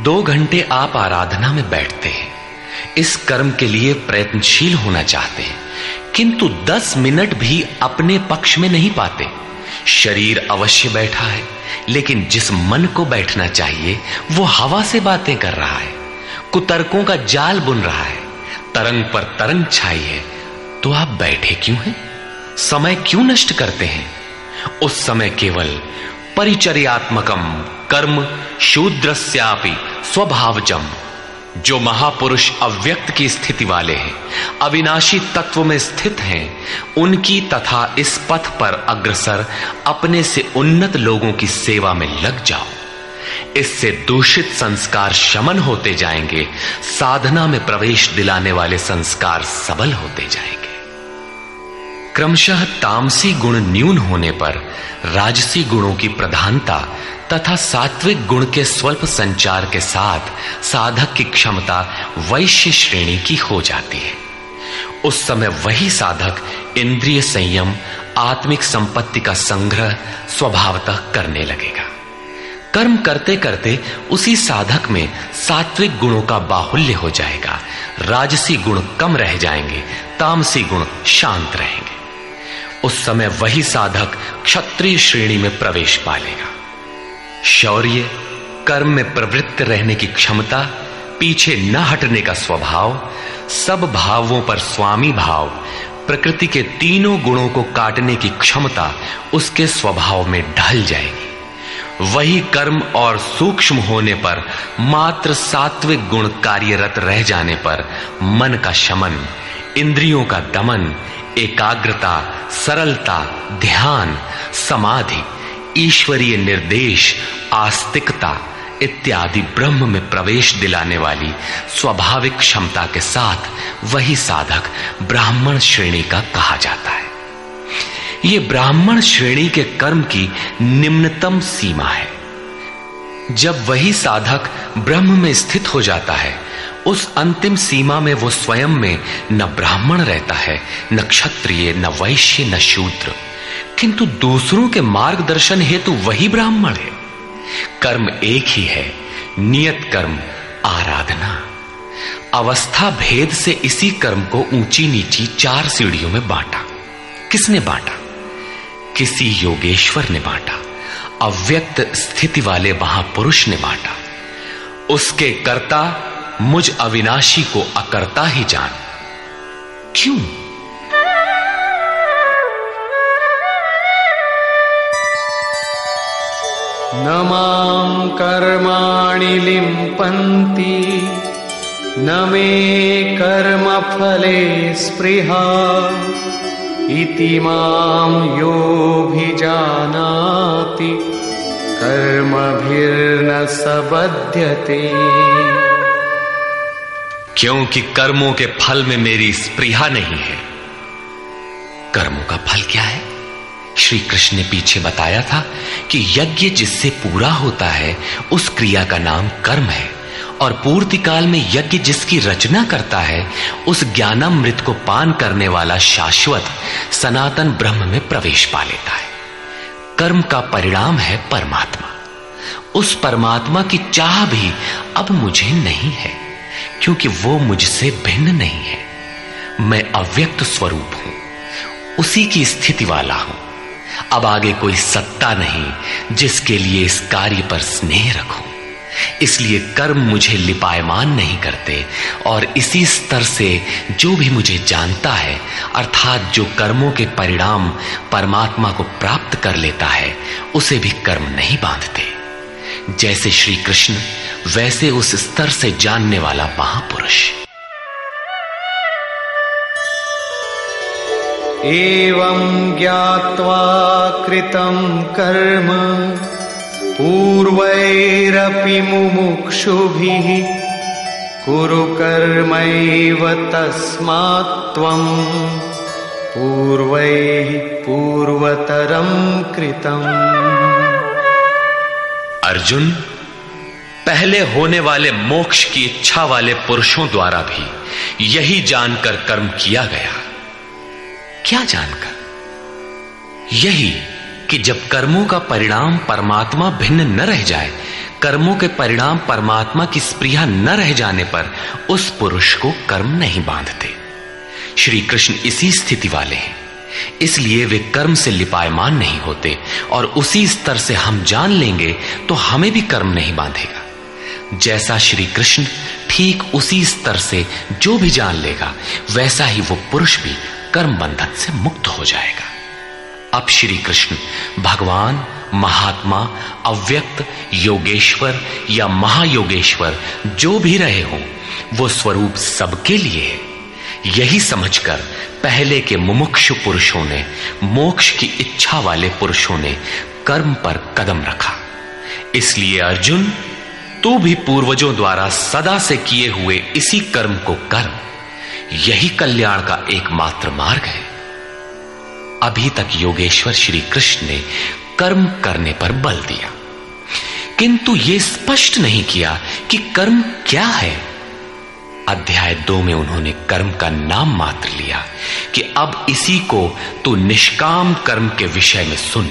[SPEAKER 2] 2 घंटे आप आराधना में बैठते हैं, इस कर्म के लिए प्रयत्नशील होना चाहते हैं, किंतु 10 मिनट भी अपने पक्ष में नहीं पाते। शरीर अवश्य बैठा है, लेकिन जिस मन को बैठना चाहिए वो हवा से बातें कर रहा है, कुतर्कों का जाल बुन रहा है, तरंग पर तरंग छाई है। तो आप बैठे क्यों हैं? समय क्यों नष्ट करते हैं? उस समय केवल परिचर्यात्मकम कर्म शूद्रस्यापि स्वभावजम, जो महापुरुष अव्यक्त की स्थिति वाले हैं, अविनाशी तत्व में स्थित हैं, उनकी तथा इस पथ पर अग्रसर अपने से उन्नत लोगों की सेवा में लग जाओ। इससे दूषित संस्कार शमन होते जाएंगे, साधना में प्रवेश दिलाने वाले संस्कार सबल होते जाएंगे। क्रमशः तामसी गुण न्यून होने पर राजसी गुणों की प्रधानता तथा सात्विक गुण के स्वल्प संचार के साथ साधक की क्षमता वैश्य श्रेणी की हो जाती है। उस समय वही साधक इंद्रिय संयम, आत्मिक संपत्ति का संग्रह स्वभावतः करने लगेगा। कर्म करते करते उसी साधक में सात्विक गुणों का बाहुल्य हो जाएगा, राजसी गुण कम रह जाएंगे, तामसी गुण शांत रहेंगे। उस समय वही साधक क्षत्रिय श्रेणी में प्रवेश पालेगा। शौर्य, कर्म में प्रवृत्त रहने की क्षमता, पीछे न हटने का स्वभाव, सब भावों पर स्वामी भाव, प्रकृति के तीनों गुणों को काटने की क्षमता उसके स्वभाव में ढल जाएगी। वही कर्म और सूक्ष्म होने पर मात्र सात्विक गुण कार्यरत रह जाने पर मन का शमन, इंद्रियों का दमन, एकाग्रता, सरलता, ध्यान, समाधि, ईश्वरीय निर्देश, आस्तिकता इत्यादि ब्रह्म में प्रवेश दिलाने वाली स्वाभाविक क्षमता के साथ वही साधक ब्राह्मण श्रेणी का कहा जाता है। ये ब्राह्मण श्रेणी के कर्म की निम्नतम सीमा है। जब वही साधक ब्रह्म में स्थित हो जाता है, उस अंतिम सीमा में वो स्वयं में न ब्राह्मण रहता है, न क्षत्रिय, न वैश्य, न शूद्र, किंतु दूसरों के मार्गदर्शन हेतु वही ब्राह्मण है। कर्म एक ही है, नियत कर्म आराधना। अवस्था भेद से इसी कर्म को ऊंची नीची 4 सीढ़ियों में बांटा। किसने बांटा? किसी योगेश्वर ने बांटा। अव्यक्त स्थिति वाले महापुरुष ने बांटा। उसके कर्ता मुझ अविनाशी को अकर्ता ही जान। क्यों?
[SPEAKER 3] न मां कर्माणि लिम्पन्ति न मे कर्मफले स्पृहा इति मां योऽभिजानाति कर्मभिर्न स बध्यते।
[SPEAKER 2] क्योंकि कर्मों के फल में मेरी स्पृहा नहीं है। कर्मों का फल क्या है? श्री कृष्ण ने पीछे बताया था कि यज्ञ जिससे पूरा होता है उस क्रिया का नाम कर्म है, और पूर्ति काल में यज्ञ जिसकी रचना करता है उस ज्ञानामृत को पान करने वाला शाश्वत सनातन ब्रह्म में प्रवेश पा लेता है। कर्म का परिणाम है परमात्मा। उस परमात्मा की चाह भी अब मुझे नहीं है, क्योंकि वो मुझसे भिन्न नहीं है। मैं अव्यक्त स्वरूप हूं, उसी की स्थिति वाला हूं। अब आगे कोई सत्ता नहीं जिसके लिए इस कार्य पर स्नेह रखूं। इसलिए कर्म मुझे लिपायमान नहीं करते, और इसी स्तर से जो भी मुझे जानता है, अर्थात जो कर्मों के परिणाम परमात्मा को प्राप्त कर लेता है, उसे भी कर्म नहीं बांधते। जैसे श्री कृष्ण, वैसे उस स्तर से जानने वाला महापुरुष।
[SPEAKER 3] एवं ज्ञात्वा कृतं कर्म पूर्वैरपि मुमुक्षुभिः कुरु कर्मैव तस्मात् त्वं पूर्वैः पूर्वतरं कृतम्।
[SPEAKER 2] अर्जुन, पहले होने वाले मोक्ष की इच्छा वाले पुरुषों द्वारा भी यही जानकर कर्म किया गया। क्या जानकर? यही कि जब कर्मों का परिणाम परमात्मा भिन्न न रह जाए, कर्मों के परिणाम परमात्मा की स्पृहा न रह जाने पर उस पुरुष को कर्म नहीं बांधते। श्री कृष्ण इसी स्थिति वाले हैं, इसलिए वे कर्म से लिपायमान नहीं होते, और उसी स्तर से हम जान लेंगे तो हमें भी कर्म नहीं बांधेगा। जैसा श्री कृष्ण, ठीक उसी स्तर से जो भी जान लेगा, वैसा ही वो पुरुष भी कर्म बंधन से मुक्त हो जाएगा। अब श्री कृष्ण भगवान, महात्मा, अव्यक्त, योगेश्वर या महायोगेश्वर जो भी रहे हों, वो स्वरूप सबके लिए है। यही समझकर पहले के मुमुक्षु पुरुषों ने, मोक्ष की इच्छा वाले पुरुषों ने कर्म पर कदम रखा। इसलिए अर्जुन, तू भी पूर्वजों द्वारा सदा से किए हुए इसी कर्म को कर। यही कल्याण का एकमात्र मार्ग है। अभी तक योगेश्वर श्री कृष्ण ने कर्म करने पर बल दिया, किंतु यह स्पष्ट नहीं किया कि कर्म क्या है। अध्याय 2 में उन्होंने कर्म का नाम मात्र लिया कि अब इसी को तू निष्काम कर्म के विषय में सुन।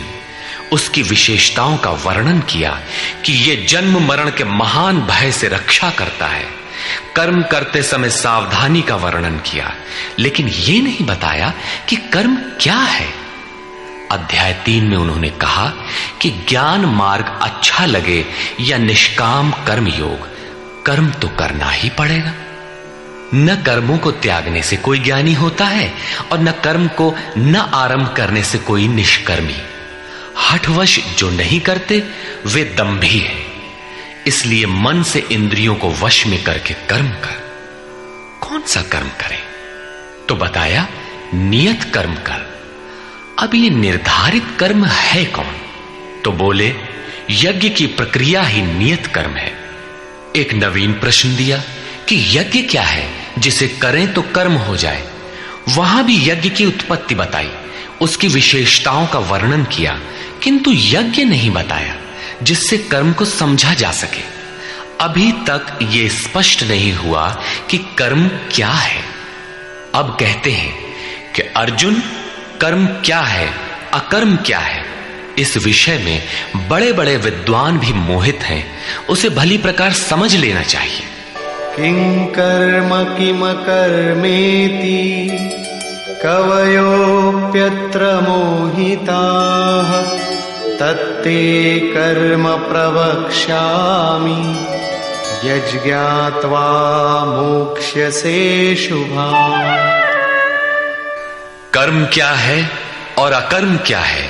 [SPEAKER 2] उसकी विशेषताओं का वर्णन किया कि यह जन्म मरण के महान भय से रक्षा करता है। कर्म करते समय सावधानी का वर्णन किया, लेकिन यह नहीं बताया कि कर्म क्या है। अध्याय 3 में उन्होंने कहा कि ज्ञान मार्ग अच्छा लगे या निष्काम कर्म योग, कर्म तो करना ही पड़ेगा। न कर्मों को त्यागने से कोई ज्ञानी होता है, और न कर्म को न आरंभ करने से कोई निष्कर्मी। हठवश जो नहीं करते वे दंभी है। इसलिए मन से इंद्रियों को वश में करके कर्म कर। कौन सा कर्म करें? तो बताया नियत कर्म कर। अब ये निर्धारित कर्म है कौन? तो बोले यज्ञ की प्रक्रिया ही नियत कर्म है। एक नवीन प्रश्न दिया कि यज्ञ क्या है जिसे करें तो कर्म हो जाए। वहां भी यज्ञ की उत्पत्ति बताई, उसकी विशेषताओं का वर्णन किया, किंतु यज्ञ नहीं बताया जिससे कर्म को समझा जा सके।
[SPEAKER 1] अभी तक ये स्पष्ट नहीं हुआ कि कर्म क्या है। अब कहते हैं कि अर्जुन, कर्म क्या है, अकर्म क्या है, इस विषय में बड़े बड़े विद्वान भी मोहित हैं। उसे भली प्रकार समझ लेना चाहिए।
[SPEAKER 3] किं कर्म किम कर्मेति कवयोप्यत्र मोहिताः तत्ते कर्म प्रवक्ष्यामि यज्ञात्वा मोक्ष्यसे शुभाम्।
[SPEAKER 1] कर्म क्या है और अकर्म क्या है,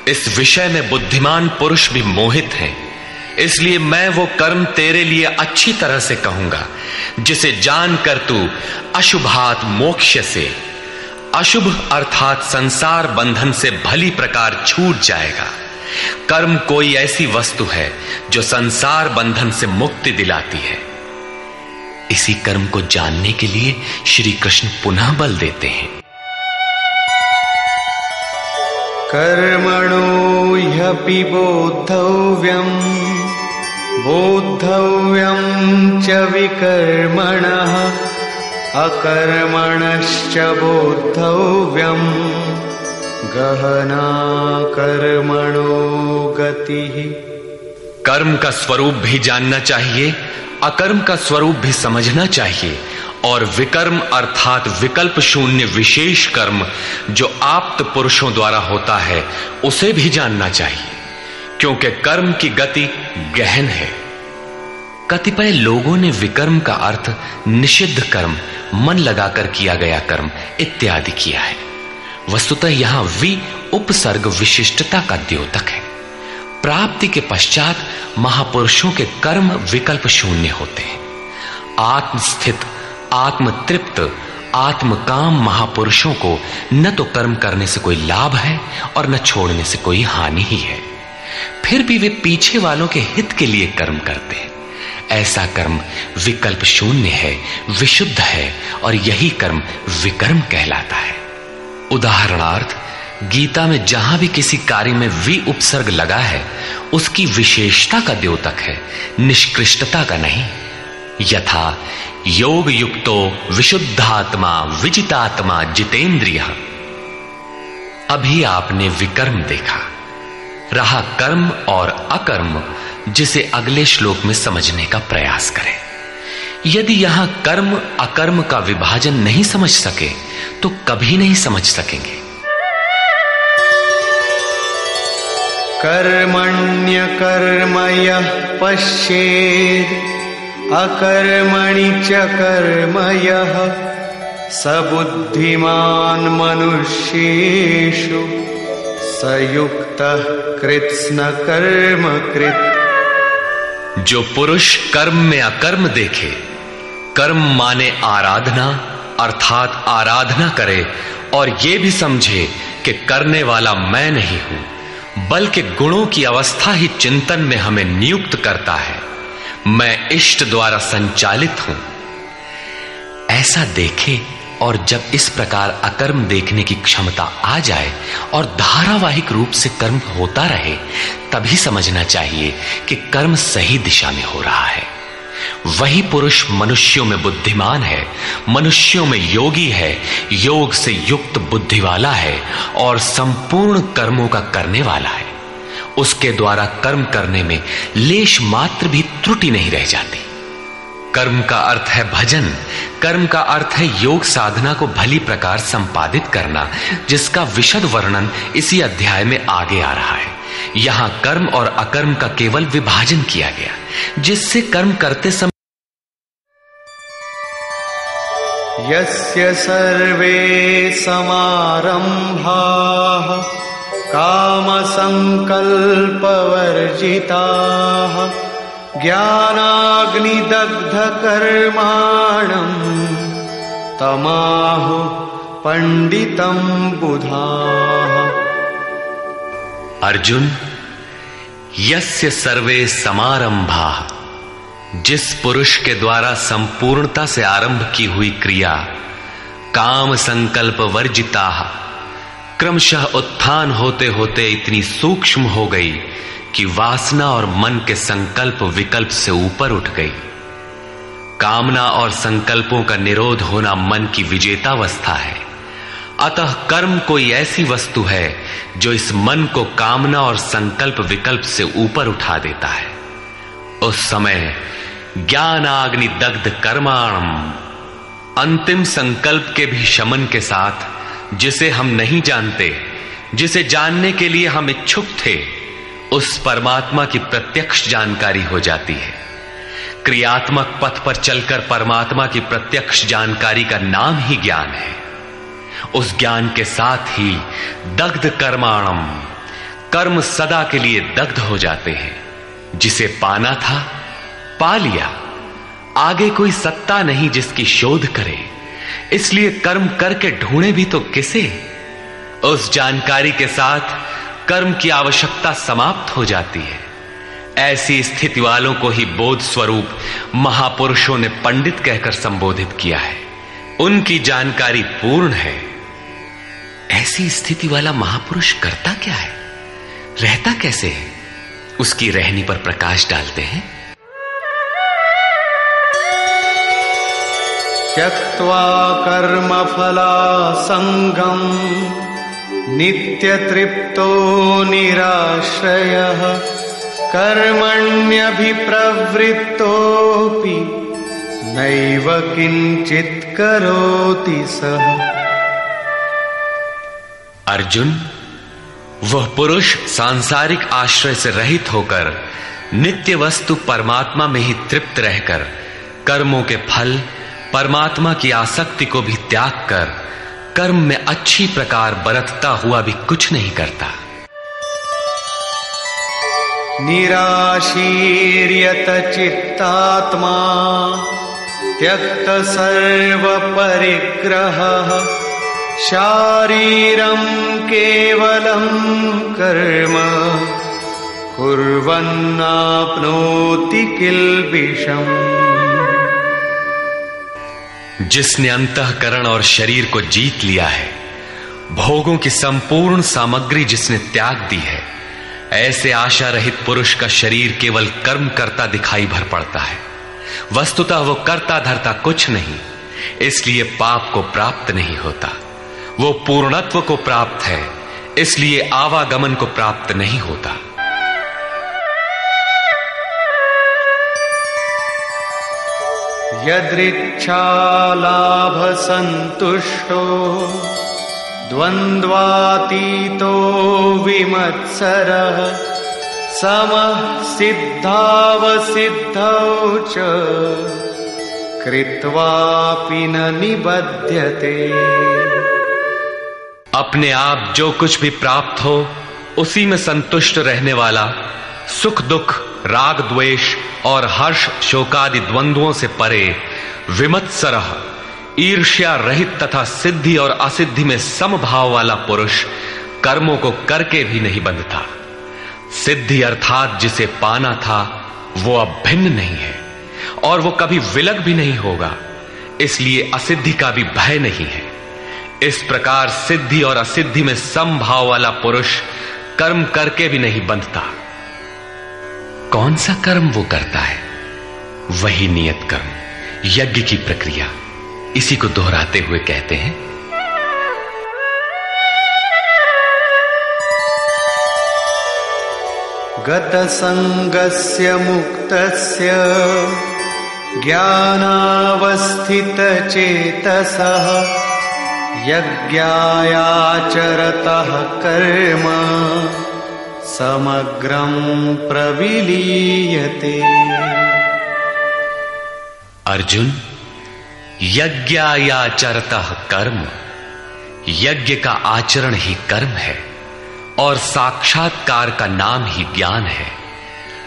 [SPEAKER 1] इस विषय में बुद्धिमान पुरुष भी मोहित हैं। इसलिए मैं वो कर्म तेरे लिए अच्छी तरह से कहूंगा जिसे जानकर तू अशुभात मोक्ष से, अशुभ अर्थात संसार बंधन से भली प्रकार छूट जाएगा। कर्म कोई ऐसी वस्तु है जो संसार बंधन से मुक्ति दिलाती है। इसी कर्म को जानने के लिए श्री कृष्ण पुनः बल देते हैं।
[SPEAKER 3] कर्मणो ह्यपि बोद्धव्यम् बोद्धव्यम् च विकर्मणः अकर्मणश्च बोद्धव्यम् गहना कर्मणो गतिः।
[SPEAKER 1] कर्म का स्वरूप भी जानना चाहिए, अकर्म का स्वरूप भी समझना चाहिए, और विकर्म अर्थात विकल्प शून्य विशेष कर्म जो आप्त पुरुषों द्वारा होता है उसे भी जानना चाहिए, क्योंकि कर्म की गति गहन है। कतिपय लोगों ने विकर्म का अर्थ निषिद्ध कर्म, मन लगाकर किया गया कर्म इत्यादि किया है। वस्तुतः यहां वि उपसर्ग विशिष्टता का द्योतक है। प्राप्ति के पश्चात महापुरुषों के कर्म विकल्प शून्य होते हैं। आत्मस्थित, आत्म तृप्त, आत्मकाम महापुरुषों को न तो कर्म करने से कोई लाभ है और न छोड़ने से कोई हानि ही है। फिर भी वे पीछे वालों के हित के लिए कर्म करते हैं। ऐसा कर्म विकल्प शून्य है, विशुद्ध है, और यही कर्म विकर्म कहलाता है। उदाहरणार्थ, गीता में जहां भी किसी कार्य में वि उपसर्ग लगा है उसकी विशेषता का द्योतक है, निष्कृष्टता का नहीं। यथा योग युक्तो विशुद्धात्मा विजितात्मा जितेंद्रिय। अभी आपने विकर्म देखा, रहा कर्म और अकर्म, जिसे अगले श्लोक में समझने का प्रयास करें। यदि यहां कर्म अकर्म का विभाजन नहीं समझ सके तो कभी नहीं समझ सकेंगे।
[SPEAKER 3] कर्मण्यकर्म यः पश्येत् अकर्मणि च कर्म यः स बुद्धिमान् मनुष्येषु स युक्तः कृत्स्न कर्म कृत्।
[SPEAKER 1] जो पुरुष कर्म में अकर्म देखे, कर्म माने आराधना अर्थात आराधना करे, और ये भी समझे कि करने वाला मैं नहीं हूं बल्कि गुणों की अवस्था ही चिंतन में हमें नियुक्त करता है, मैं इष्ट द्वारा संचालित हूं, ऐसा देखे। और जब इस प्रकार अकर्म देखने की क्षमता आ जाए और धारावाहिक रूप से कर्म होता रहे, तभी समझना चाहिए कि कर्म सही दिशा में हो रहा है। वही पुरुष मनुष्यों में बुद्धिमान है, मनुष्यों में योगी है, योग से युक्त बुद्धि वाला है और संपूर्ण कर्मों का करने वाला है। उसके द्वारा कर्म करने में लेश मात्र भी त्रुटि नहीं रह जाती। कर्म का अर्थ है भजन, कर्म का अर्थ है योग साधना को भली प्रकार संपादित करना, जिसका विशद वर्णन इसी अध्याय में आगे आ रहा है। यहां कर्म और अकर्म का केवल विभाजन किया गया, जिससे कर्म करते समय
[SPEAKER 3] यस्य सर्वे समारंभाः काम संकल्प वर्जिताः ज्ञानाग्निदग्ध कर्माणम् तमाहु पंडितम बुधाः।
[SPEAKER 1] अर्जुन, यस्य सर्वे समारंभाः, जिस पुरुष के द्वारा संपूर्णता से आरंभ की हुई क्रिया काम संकल्प वर्जिता,
[SPEAKER 2] क्रमशः उत्थान होते होते इतनी सूक्ष्म हो गई कि वासना और मन के संकल्प विकल्प से ऊपर उठ गई। कामना और संकल्पों का निरोध होना मन की विजेतावस्था है। अतः कर्म कोई ऐसी वस्तु है जो इस मन को कामना और संकल्प विकल्प से ऊपर उठा देता है। उस समय ज्ञानाग्नि दग्ध कर्माणम, अंतिम संकल्प के भी शमन के साथ, जिसे हम नहीं जानते, जिसे जानने के लिए हम इच्छुक थे, उस परमात्मा की प्रत्यक्ष जानकारी हो जाती है। क्रियात्मक पथ पर चलकर परमात्मा की प्रत्यक्ष जानकारी का नाम ही ज्ञान है। उस ज्ञान के साथ ही दग्ध कर्माणम, कर्म सदा के लिए दग्ध हो जाते हैं। जिसे पाना था पा लिया, आगे कोई सत्ता नहीं जिसकी शोध करे, इसलिए कर्म करके ढूंढे भी तो किसे। उस जानकारी के साथ कर्म की आवश्यकता समाप्त हो जाती है। ऐसी स्थिति वालों को ही बोध स्वरूप महापुरुषों ने पंडित कहकर संबोधित किया है। उनकी जानकारी पूर्ण है। ऐसी स्थिति वाला महापुरुष करता क्या है, रहता कैसे है, उसकी रहनी पर प्रकाश डालते हैं।
[SPEAKER 3] त्यक्त्वा कर्मफलासंगम नित्य तृप्तो निराश्रयः कर्मण्यभिप्रवृत्तोऽपि नैव किंचित् करोति सः।
[SPEAKER 2] अर्जुन, वह पुरुष सांसारिक आश्रय से रहित होकर नित्य वस्तु परमात्मा में ही तृप्त रहकर कर्मों के फल परमात्मा की आसक्ति को भी त्याग कर कर्म में अच्छी प्रकार बरतता हुआ भी कुछ नहीं करता।
[SPEAKER 3] निराशीर्यत चित्तात्मा त्यक्त सर्व परिग्रहः शारीरं केवलं कर्म कुर्वन्नाप्नोति किल्बिषम्।
[SPEAKER 2] जिसने अंतःकरण और शरीर को जीत लिया है, भोगों की संपूर्ण सामग्री जिसने त्याग दी है, ऐसे आशा रहित पुरुष का शरीर केवल कर्म करता दिखाई भर पड़ता है। वस्तुतः वो करता धरता कुछ नहीं, इसलिए पाप को प्राप्त नहीं होता। वो पूर्णत्व को प्राप्त है, इसलिए आवागमन को प्राप्त नहीं होता।
[SPEAKER 3] यदृच्छालाभ संतुष्टो द्वन्द्वातीतो विमत्सरः समः सिद्धावसिद्धौ च कृत्वापि न निबध्यते।
[SPEAKER 2] अपने आप जो कुछ भी प्राप्त हो उसी में संतुष्ट रहने वाला, सुख दुख राग द्वेष और हर्ष शोकादि द्वंद्वों से परे, विमत्सरः ईर्ष्या रहित तथा सिद्धि और असिद्धि में समभाव वाला पुरुष कर्मों को करके भी नहीं बंधता। सिद्धि अर्थात जिसे पाना था वो अब भिन्न नहीं है और वो कभी विलग भी नहीं होगा, इसलिए असिद्धि का भी भय नहीं है। इस प्रकार सिद्धि और असिद्धि में समभाव वाला पुरुष कर्म करके भी नहीं बंधता। कौन सा कर्म वो करता है? वही नियत कर्म, यज्ञ की प्रक्रिया। इसी को दोहराते हुए कहते हैं,
[SPEAKER 3] गत संगस्य मुक्तस्य ज्ञानावस्थित चेतसः यज्ञायाचरतः कर्म समग्रं प्रविलीयते।
[SPEAKER 2] अर्जुन, यज्ञायाचरतः कर्म, यज्ञ का आचरण ही कर्म है और साक्षात्कार का नाम ही ज्ञान है।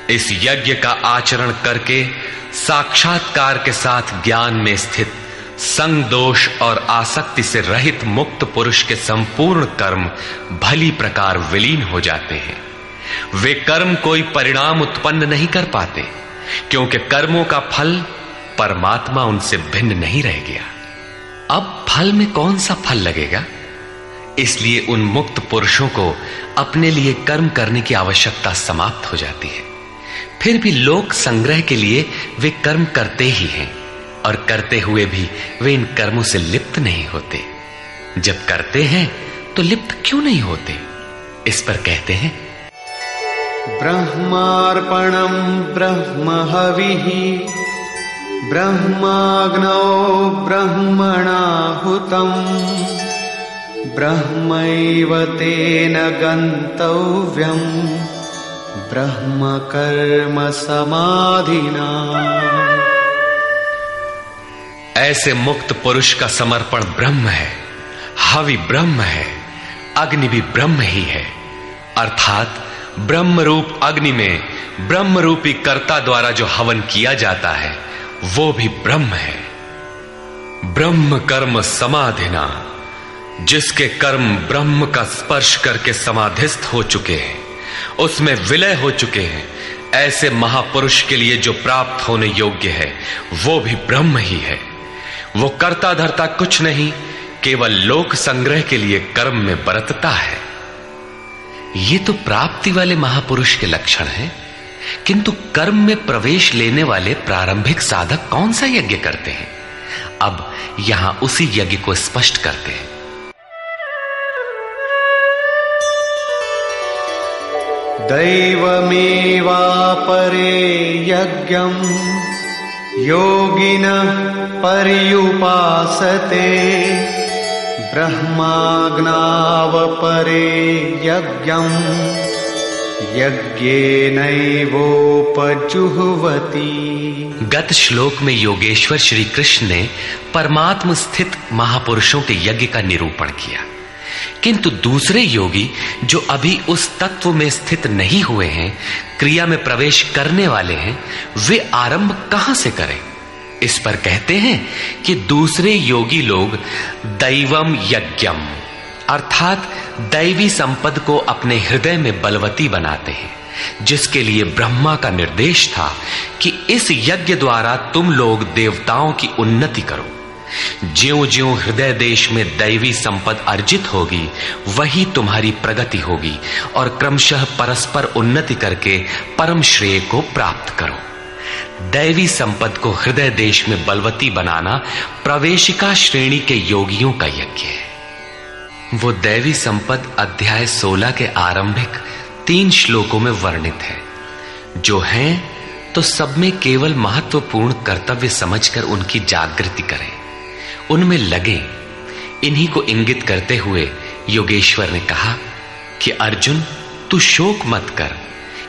[SPEAKER 2] इस यज्ञ का आचरण करके साक्षात्कार के साथ ज्ञान में स्थित संग दोष और आसक्ति से रहित मुक्त पुरुष के संपूर्ण कर्म भली प्रकार विलीन हो जाते हैं। वे कर्म कोई परिणाम उत्पन्न नहीं कर पाते, क्योंकि कर्मों का फल परमात्मा उनसे भिन्न नहीं रह गया। अब फल में कौन सा फल लगेगा, इसलिए उन मुक्त पुरुषों को अपने लिए कर्म करने की आवश्यकता समाप्त हो जाती है। फिर भी लोक संग्रह के लिए वे कर्म करते ही हैं और करते हुए भी वे इन कर्मों से लिप्त नहीं होते। जब करते हैं तो लिप्त क्यों नहीं होते? इस पर कहते हैं,
[SPEAKER 3] ब्रह्मार्पणं ब्रह्महविः ब्रह्माग्नौ ब्रह्मणाहुतं ब्रह्मैव तेन गन्तव्यं ब्रह्म कर्म समाधिना।
[SPEAKER 2] ऐसे मुक्त पुरुष का समर्पण ब्रह्म है, हवि ब्रह्म है, अग्नि भी ब्रह्म ही है। अर्थात ब्रह्म रूप अग्नि में ब्रह्म रूपी कर्ता द्वारा जो हवन किया जाता है वो भी ब्रह्म है। ब्रह्म कर्म समाधिना, जिसके कर्म ब्रह्म का स्पर्श करके समाधिस्थ हो चुके हैं, उसमें विलय हो चुके हैं, ऐसे महापुरुष के लिए जो प्राप्त होने योग्य है वो भी ब्रह्म ही है। वो कर्ता धर्ता कुछ नहीं, केवल लोक संग्रह के लिए कर्म में बरतता है। ये तो प्राप्ति वाले महापुरुष के लक्षण हैं, किंतु कर्म में प्रवेश लेने वाले प्रारंभिक साधक कौन सा यज्ञ करते हैं? अब यहां उसी यज्ञ को स्पष्ट करते हैं।
[SPEAKER 3] दैवमेवापरे यज्ञं योगिनः पर्युपासते ब्रह्माग्नावपरे यज्ञं यज्ञेनैवोपजुह्वति।
[SPEAKER 2] गत श्लोक में योगेश्वर श्री कृष्ण ने परमात्म स्थित महापुरुषों के यज्ञ का निरूपण किया, किंतु दूसरे योगी जो अभी उस तत्व में स्थित नहीं हुए हैं, क्रिया में प्रवेश करने वाले हैं, वे आरंभ कहां से करें? इस पर कहते हैं कि दूसरे योगी लोग दैवम यज्ञम अर्थात दैवी संपद को अपने हृदय में बलवती बनाते हैं, जिसके लिए ब्रह्मा का निर्देश था कि इस यज्ञ द्वारा तुम लोग देवताओं की उन्नति करो। ज्यों ज्यों हृदय देश में दैवी संपद अर्जित होगी, वही तुम्हारी प्रगति होगी और क्रमशः परस्पर उन्नति करके परम श्रेय को प्राप्त करो। दैवी संपद को हृदय देश में बलवती बनाना प्रवेशिका श्रेणी के योगियों का यज्ञ है। वो दैवी संपद अध्याय 16 के आरंभिक 3 श्लोकों में वर्णित है, जो हैं तो सब में केवल महत्वपूर्ण कर्तव्य समझकर उनकी जागृति करें, उनमें लगे। इन्हीं को इंगित करते हुए योगेश्वर ने कहा कि अर्जुन, तू शोक मत कर,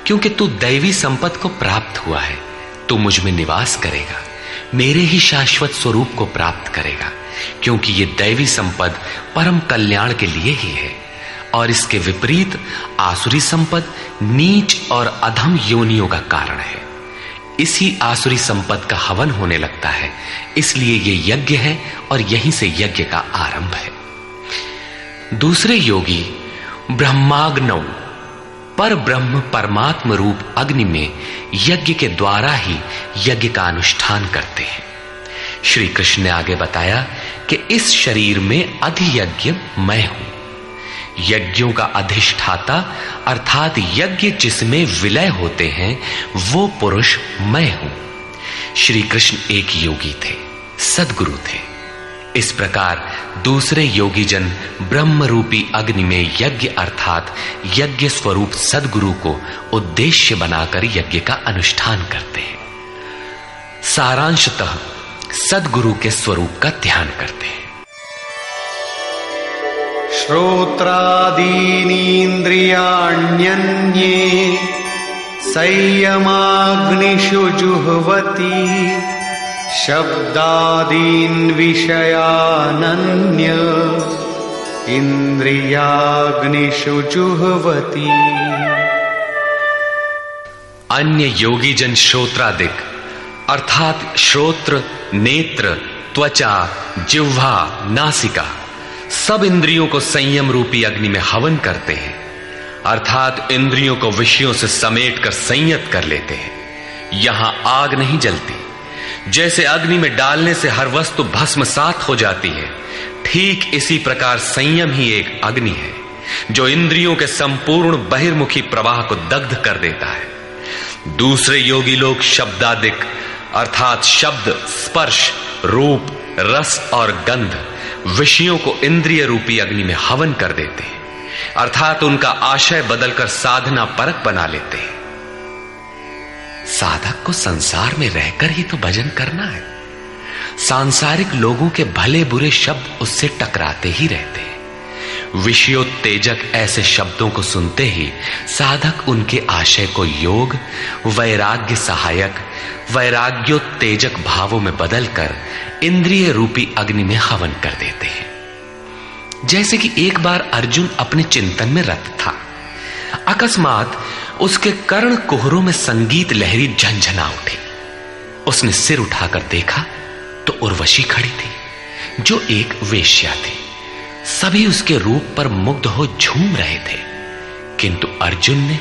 [SPEAKER 2] क्योंकि तू दैवी संपद को प्राप्त हुआ है। तू मुझ में निवास करेगा, मेरे ही शाश्वत स्वरूप को प्राप्त करेगा, क्योंकि ये दैवी संपद परम कल्याण के लिए ही है। और इसके विपरीत आसुरी संपद नीच और अधम योनियों का कारण है। इसी आसुरी संपद का हवन होने लगता है, इसलिए ये यज्ञ है और यहीं से यज्ञ का आरंभ है। दूसरे योगी ब्रह्माग्नौ पर ब्रह्म परमात्म रूप अग्नि में यज्ञ के द्वारा ही यज्ञ का अनुष्ठान करते हैं। श्री कृष्ण ने आगे बताया कि इस शरीर में अधियज्ञ मैं हूं। यज्ञों का अधिष्ठाता अर्थात यज्ञ जिसमें विलय होते हैं वो पुरुष मैं हूं। श्री कृष्ण एक योगी थे, सद्गुरु थे। इस प्रकार दूसरे योगी जन ब्रह्म रूपी अग्नि में यज्ञ अर्थात यज्ञ स्वरूप सद्गुरु को उद्देश्य बनाकर यज्ञ का अनुष्ठान करते हैं। सारांशतः सद्गुरु के स्वरूप का ध्यान करते हैं।
[SPEAKER 3] श्रोत्रादीनीन्द्रियाण्यन्ये संयमाग्निषु जुह्वति शब्दादीन् विषयानन्य इंद्रियाग्निषु जुह्वति।
[SPEAKER 2] अन्य योगी जन श्रोत्रादिक अर्थात श्रोत्र, नेत्र, त्वचा, जिह्वा, नासिका सब इंद्रियों को संयम रूपी अग्नि में हवन करते हैं, अर्थात इंद्रियों को विषयों से समेट कर संयत कर लेते हैं। यहां आग नहीं जलती, जैसे अग्नि में डालने से हर वस्तु भस्मसात हो जाती है, ठीक इसी प्रकार संयम ही एक अग्नि है जो इंद्रियों के संपूर्ण बहिर्मुखी प्रवाह को दग्ध कर देता है। दूसरे योगी लोग शब्दादिक अर्थात शब्द, स्पर्श, रूप, रस और गंध विषयों को इंद्रिय रूपी अग्नि में हवन कर देते हैं, अर्थात उनका आशय बदलकर साधना परक बना लेते हैं। साधक को संसार में रहकर ही तो भजन करना है। सांसारिक लोगों के भले बुरे शब्द उससे टकराते ही रहते हैं। विषयोत्तेजक ऐसे शब्दों को सुनते ही साधक उनके आशय को योग, वैराग्य सहायक, वैराग्योत्तेजक भावों में बदलकर इंद्रिय रूपी अग्नि में हवन कर देते हैं। जैसे कि एक बार अर्जुन अपने चिंतन में रत था, अकस्मात उसके कर्ण कुहरों में संगीत लहरी झंझना उठी। उसने सिर उठाकर देखा तो उर्वशी खड़ी थी जो एक वेश्या थी। सभी उसके रूप पर मुग्ध हो झूम रहे थे, किंतु अर्जुन ने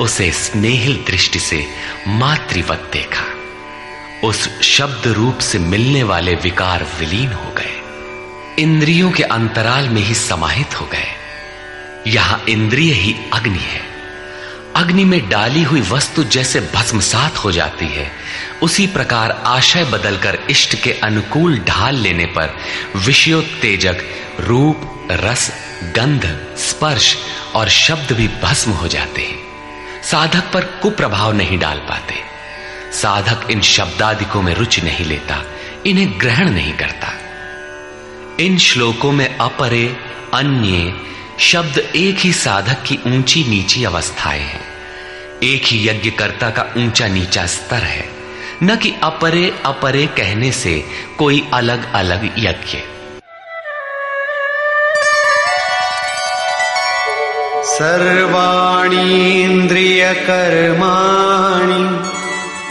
[SPEAKER 2] उसे स्नेहिल दृष्टि से मातृवत देखा। उस शब्द रूप से मिलने वाले विकार विलीन हो गए, इंद्रियों के अंतराल में ही समाहित हो गए। यहां इंद्रिय ही अग्नि है। अग्नि में डाली हुई वस्तु जैसे भस्मसात हो जाती है, उसी प्रकार आशय बदलकर इष्ट के अनुकूल ढाल लेने पर विषयोत्तेजक रूप, रस, गंध, स्पर्श और शब्द भी भस्म हो जाते हैं। साधक पर कुप्रभाव नहीं डाल पाते। साधक इन शब्दादिकों में रुचि नहीं लेता, इन्हें ग्रहण नहीं करता। इन श्लोकों में अपरे, अन्य शब्द एक ही साधक की ऊंची नीची अवस्थाएं हैं। एक ही यज्ञकर्ता का ऊंचा नीचा स्तर है, न कि अपरे अपरे कहने से कोई अलग अलग यज्ञ।
[SPEAKER 3] सर्वाणि इंद्रिय कर्माणि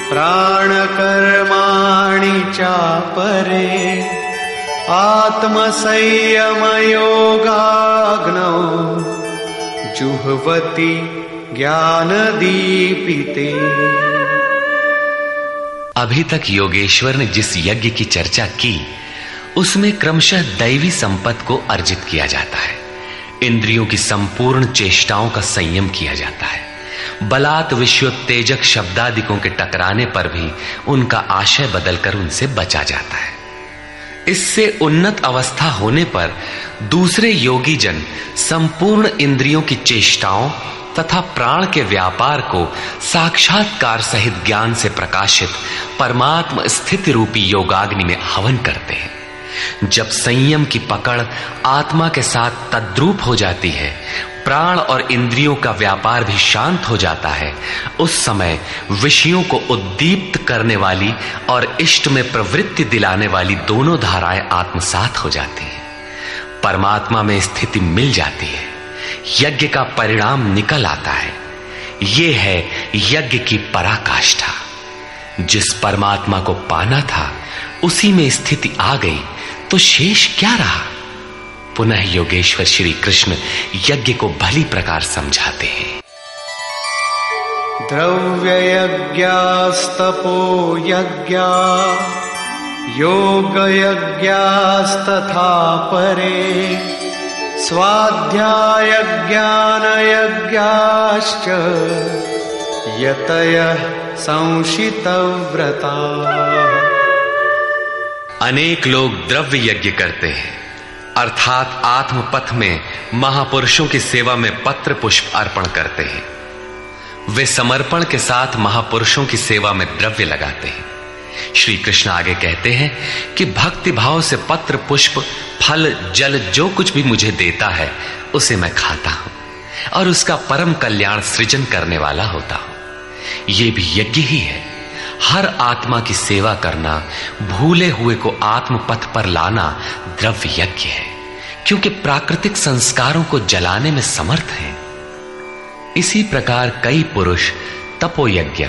[SPEAKER 3] प्राणकर्माणि चापरे आत्मसंयम योगाग्नौ जुह्वति ज्ञान दीपिते।
[SPEAKER 1] अभी तक योगेश्वर ने जिस यज्ञ की चर्चा की उसमें क्रमशः दैवी संपत्ति को अर्जित किया जाता है। इंद्रियों की संपूर्ण चेष्टाओं का संयम किया जाता है। बलात् विषयोत्तेजक शब्दादिकों के टकराने पर भी उनका आशय बदलकर उनसे बचा जाता है। इससे उन्नत अवस्था होने पर दूसरे योगी जन संपूर्ण इंद्रियों की चेष्टाओं तथा प्राण के व्यापार को साक्षात्कार सहित ज्ञान से प्रकाशित परमात्म स्थिति रूपी योगाग्नि में हवन करते हैं। जब संयम की पकड़ आत्मा के साथ तद्रूप हो जाती है, प्राण और इंद्रियों का व्यापार भी शांत हो जाता है, उस समय विषयों को उद्दीप्त करने वाली और इष्ट में प्रवृत्ति दिलाने वाली दोनों धाराएं आत्मसात हो जाती हैं। परमात्मा में स्थिति मिल जाती है, यज्ञ का परिणाम निकल आता है। ये है यज्ञ की पराकाष्ठा। जिस परमात्मा को पाना था उसी में स्थिति आ गई तो शेष क्या रहा। पुनः योगेश्वर श्री कृष्ण यज्ञ को भली प्रकार समझाते हैं।
[SPEAKER 3] द्रव्य यज्ञास्तपो यज्ञा योग यज्ञास्तथा परे स्वाध्याय ज्ञान यज्ञाश्च यतयः संशितव्रता।
[SPEAKER 2] अनेक लोग द्रव्य यज्ञ करते हैं, अर्थात आत्मपथ में महापुरुषों की सेवा में पत्र पुष्प अर्पण करते हैं। वे समर्पण के साथ महापुरुषों की सेवा में द्रव्य लगाते हैं। श्री कृष्ण आगे कहते हैं कि भक्ति भाव से पत्र पुष्प फल जल जो कुछ भी मुझे देता है उसे मैं खाता हूं और उसका परम कल्याण सृजन करने वाला होता हूं। यह भी यज्ञ ही है। हर आत्मा की सेवा करना, भूले हुए को आत्मपथ पर लाना द्रव्य यज्ञ है, क्योंकि प्राकृतिक संस्कारों को जलाने में समर्थ हैं। इसी प्रकार कई पुरुष तपोयज्ञ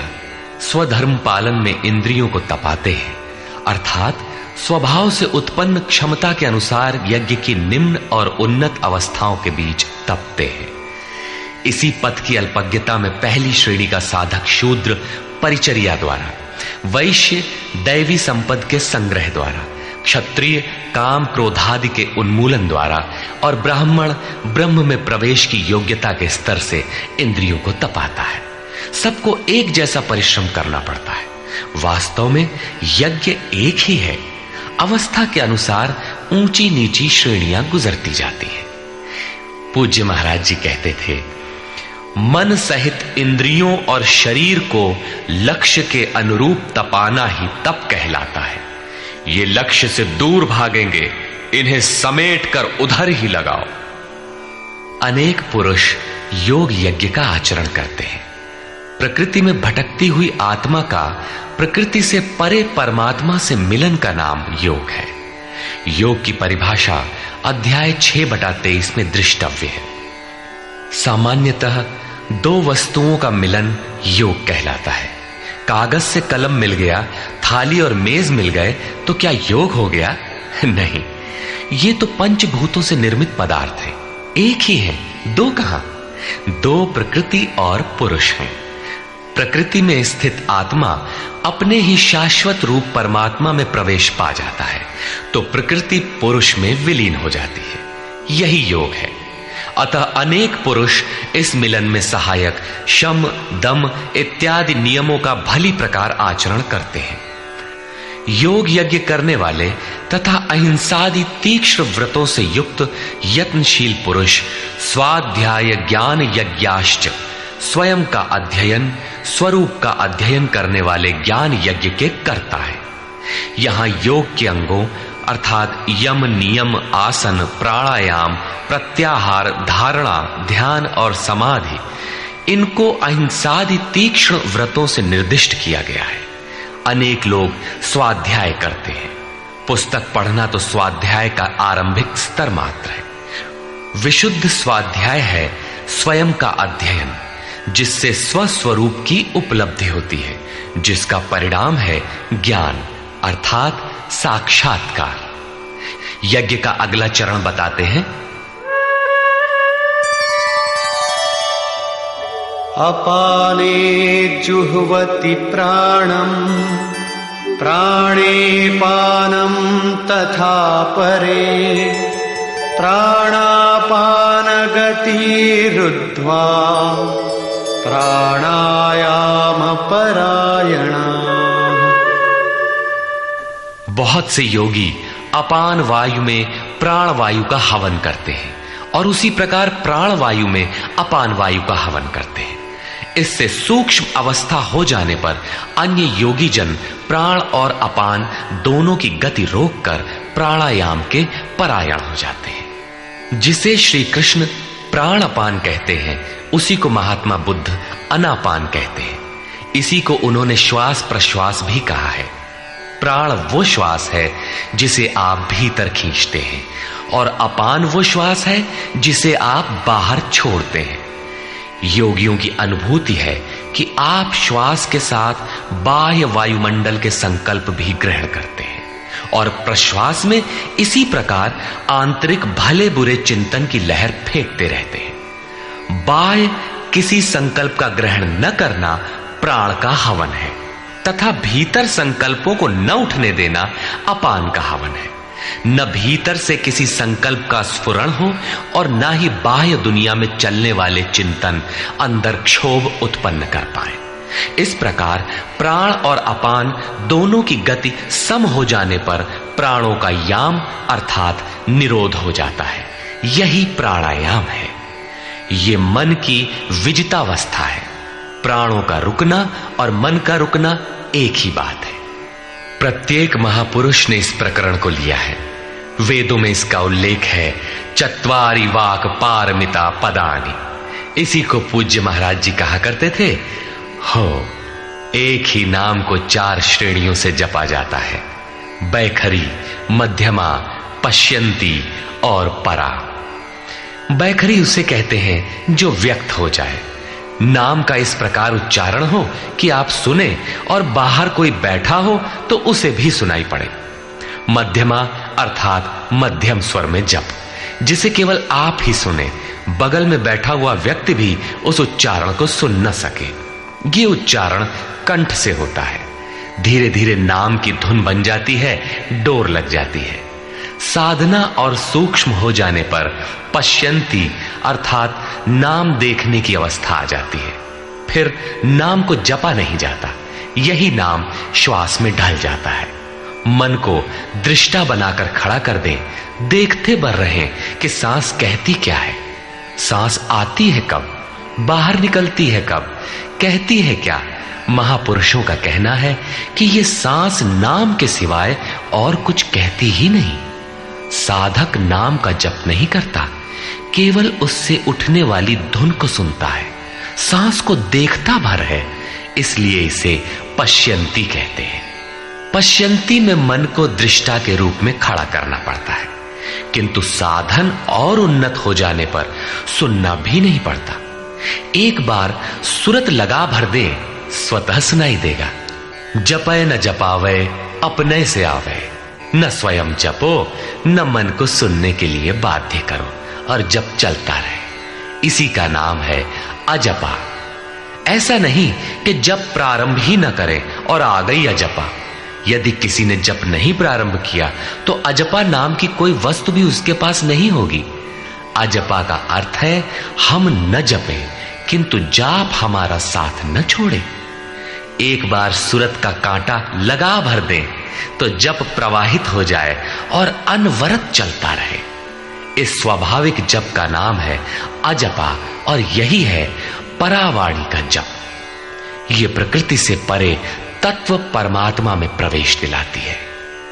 [SPEAKER 2] स्वधर्म पालन में इंद्रियों को तपाते हैं, अर्थात स्वभाव से उत्पन्न क्षमता के अनुसार यज्ञ की निम्न और उन्नत अवस्थाओं के बीच तपते हैं। इसी पथ की अल्पज्ञता में पहली श्रेणी का साधक शूद्र परिचर्या द्वारा, वैश्य दैवी संपद के संग्रह द्वारा, क्षत्रिय काम क्रोधादि के उन्मूलन द्वारा और ब्राह्मण ब्रह्म में प्रवेश की योग्यता के स्तर से इंद्रियों को तपाता है। सबको एक जैसा परिश्रम करना पड़ता है। वास्तव में यज्ञ एक ही है, अवस्था के अनुसार ऊंची नीची श्रेणियां गुजरती जाती है। पूज्य महाराज जी कहते थे, मन सहित इंद्रियों और शरीर को लक्ष्य के अनुरूप तपाना ही तप कहलाता है। ये लक्ष्य से दूर भागेंगे, इन्हें समेट कर उधर ही लगाओ। अनेक पुरुष योग यज्ञ का आचरण करते हैं। प्रकृति में भटकती हुई आत्मा का प्रकृति से परे परमात्मा से मिलन का नाम योग है। योग की परिभाषा अध्याय 6/23 में दृष्टव्य है। सामान्यतः दो वस्तुओं का मिलन योग कहलाता है। कागज से कलम मिल गया, थाली और मेज मिल गए तो क्या योग हो गया? नहीं, ये तो पंचभूतों से निर्मित पदार्थ है, एक ही है, दो कहां? दो प्रकृति और पुरुष हैं। प्रकृति में स्थित आत्मा अपने ही शाश्वत रूप परमात्मा में प्रवेश पा जाता है तो प्रकृति पुरुष में विलीन हो जाती है। यही योग है। अतः अनेक पुरुष इस मिलन में सहायक शम, दम इत्यादि नियमों का भली प्रकार आचरण करते हैं। योग यज्ञ करने वाले तथा अहिंसादि तीक्ष्ण व्रतों से युक्त यत्नशील पुरुष स्वाध्याय ज्ञान यज्ञाश्च, स्वयं का अध्ययन, स्वरूप का अध्ययन करने वाले ज्ञान यज्ञ के कर्ता है। यहां योग के अंगों अर्थात यम, नियम, आसन, प्राणायाम, प्रत्याहार, धारणा, ध्यान और समाधि, इनको अहिंसादि तीक्ष्ण व्रतों से निर्दिष्ट किया गया है। अनेक लोग स्वाध्याय करते हैं। पुस्तक पढ़ना तो स्वाध्याय का आरंभिक स्तर मात्र है। विशुद्ध स्वाध्याय है स्वयं का अध्ययन, जिससे स्वस्वरूप की उपलब्धि होती है, जिसका परिणाम है ज्ञान अर्थात साक्षात्कार। यज्ञ का अगला चरण बताते हैं।
[SPEAKER 3] अपाने जुह्वति प्राणम, प्राणे पानम तथा परे, प्राणापान गतिरुद्ध्वा प्राणायाम परायणा।
[SPEAKER 2] बहुत से योगी अपान वायु में प्राण वायु का हवन करते हैं और उसी प्रकार प्राण वायु में अपान वायु का हवन करते हैं। इससे सूक्ष्म अवस्था हो जाने पर अन्य योगी जन प्राण और अपान दोनों की गति रोककर प्राणायाम के परायण हो जाते हैं। जिसे श्री कृष्ण प्राण अपान कहते हैं, उसी को महात्मा बुद्ध अनापान कहते हैं। इसी को उन्होंने श्वास प्रश्वास भी कहा है। प्राण वो श्वास है जिसे आप भीतर खींचते हैं और अपान वो श्वास है जिसे आप बाहर छोड़ते हैं। योगियों की अनुभूति है कि आप श्वास के साथ बाह्य वायुमंडल के संकल्प भी ग्रहण करते हैं और प्रश्वास में इसी प्रकार आंतरिक भले बुरे चिंतन की लहर फेंकते रहते हैं। बाह्य किसी संकल्प का ग्रहण न करना प्राण का हवन है तथा भीतर संकल्पों को न उठने देना अपान का हवन है। न भीतर से किसी संकल्प का स्फुरण हो और न ही बाह्य दुनिया में चलने वाले चिंतन अंदर क्षोभ उत्पन्न कर पाए। इस प्रकार प्राण और अपान दोनों की गति सम हो जाने पर प्राणों का याम अर्थात निरोध हो जाता है। यही प्राणायाम है। ये मन की विजितावस्था है। प्राणों का रुकना और मन का रुकना एक ही बात है। प्रत्येक महापुरुष ने इस प्रकरण को लिया है। वेदों में इसका उल्लेख है, चत्वारि वाक पारमिता पदानि। इसी को पूज्य महाराज जी कहा करते थे। हो, एक ही नाम को 4 श्रेणियों से जपा जाता है, बैखरी, मध्यमा, पश्यंती और परा। बैखरी उसे कहते हैं जो व्यक्त हो जाए, नाम का इस प्रकार उच्चारण हो कि आप सुने और बाहर कोई बैठा हो तो उसे भी सुनाई पड़े। मध्यमा अर्थात मध्यम स्वर में जप, जिसे केवल आप ही सुने, बगल में बैठा हुआ व्यक्ति भी उस उच्चारण को सुन न सके। ये उच्चारण कंठ से होता है। धीरे धीरे नाम की धुन बन जाती है, डोर लग जाती है। साधना और सूक्ष्म हो जाने पर पश्यंती अर्थात नाम देखने की अवस्था आ जाती है। फिर नाम को जपा नहीं जाता, यही नाम श्वास में ढल जाता है। मन को दृष्टा बनाकर खड़ा कर दें, देखते बर रहें कि सांस कहती क्या है, सांस आती है कब, बाहर निकलती है कब, कहती है क्या। महापुरुषों का कहना है कि ये सांस नाम के सिवाय और कुछ कहती ही नहीं। साधक नाम का जप नहीं करता, केवल उससे उठने वाली धुन को सुनता है, सांस को देखता भर है, इसलिए इसे पश्यंती कहते हैं। पश्यंती में मन को दृष्टा के रूप में खड़ा करना पड़ता है, किंतु साधन और उन्नत हो जाने पर सुनना भी नहीं पड़ता। एक बार सुरत लगा भर दे, स्वतः सुनाई देगा। जपय न जपावे अपने से आवे, न स्वयं जपो न मन को सुनने के लिए बाध्य करो, और जप चलता रहे। इसी का नाम है अजपा। ऐसा नहीं कि जप प्रारंभ ही न करें और आ गई अजपा। यदि किसी ने जप नहीं प्रारंभ किया तो अजपा नाम की कोई वस्तु भी उसके पास नहीं होगी। अजपा का अर्थ है हम न जपें किंतु जाप हमारा साथ न छोड़े। एक बार सुरत का कांटा लगा भर दें तो जप प्रवाहित हो जाए और अनवरत चलता रहे। इस स्वाभाविक जप का नाम है अजपा, और यही है परावाणी का जप। ये प्रकृति से परे तत्व परमात्मा में प्रवेश दिलाती है।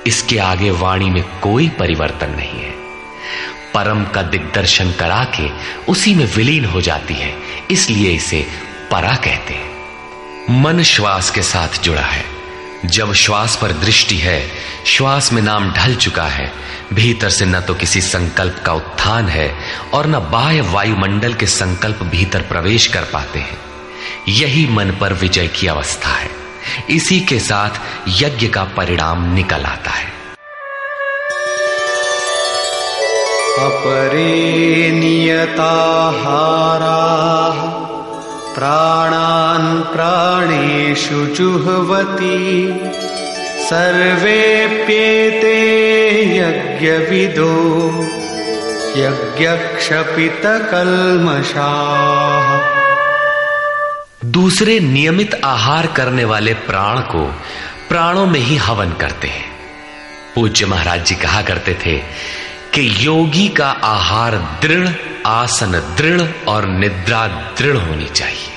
[SPEAKER 2] इसके आगे वाणी में कोई परिवर्तन नहीं है। परम का दिग्दर्शन करा के उसी में विलीन हो जाती है, इसलिए इसे परा कहते हैं। मन श्वास के साथ जुड़ा है। जब श्वास पर दृष्टि है, श्वास में नाम ढल चुका है, भीतर से न तो किसी संकल्प का उत्थान है और न बाह्य वायुमंडल के संकल्प भीतर प्रवेश कर पाते हैं। यही मन पर विजय की अवस्था है। इसी के साथ यज्ञ का परिणाम निकल आता है।
[SPEAKER 3] अपरे नियताहाराः प्राणान् प्राणेषु जुह्वति सर्वेप्येते यज्ञविदो यज्ञक्षपितकल्मषाः।
[SPEAKER 2] दूसरे नियमित आहार करने वाले प्राण को प्राणों में ही हवन करते हैं। पूज्य महाराज जी कहा करते थे कि योगी का आहार दृढ़, आसन दृढ़ और निद्रा दृढ़ होनी चाहिए।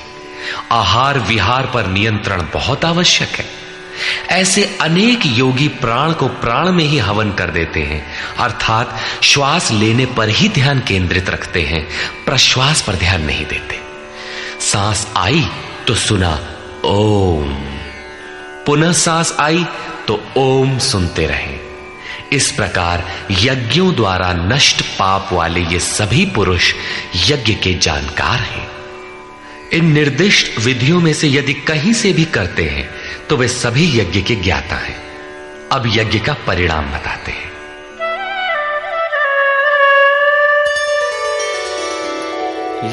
[SPEAKER 2] आहार विहार पर नियंत्रण बहुत आवश्यक है। ऐसे अनेक योगी प्राण को प्राण में ही हवन कर देते हैं, अर्थात श्वास लेने पर ही ध्यान केंद्रित रखते हैं, प्रश्वास पर ध्यान नहीं देते। सांस आई तो सुना ओम, पुनः सांस आई तो ओम सुनते रहें। इस प्रकार यज्ञों द्वारा नष्ट पाप वाले ये सभी पुरुष यज्ञ के जानकार हैं। इन निर्दिष्ट विधियों में से यदि कहीं से भी करते हैं तो वे सभी यज्ञ के ज्ञाता हैं। अब यज्ञ का परिणाम बताते हैं।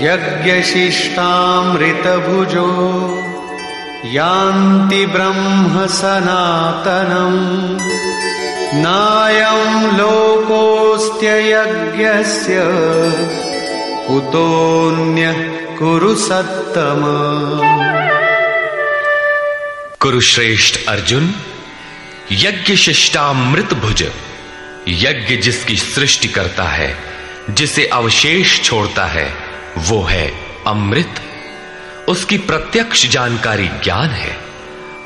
[SPEAKER 3] यज्ञशिष्टामृतभुजो यान्ति ब्रह्म सनातनम् नायं लोकोऽस्त्ययज्ञस्य कुतोऽन्यः कुरु सत्तम।
[SPEAKER 2] कुरुश्रेष्ठ अर्जुन, यज्ञ शिष्टामृत भुज, यज्ञ जिसकी सृष्टि करता है, जिसे अवशेष छोड़ता है, वो है अमृत। उसकी प्रत्यक्ष जानकारी ज्ञान है।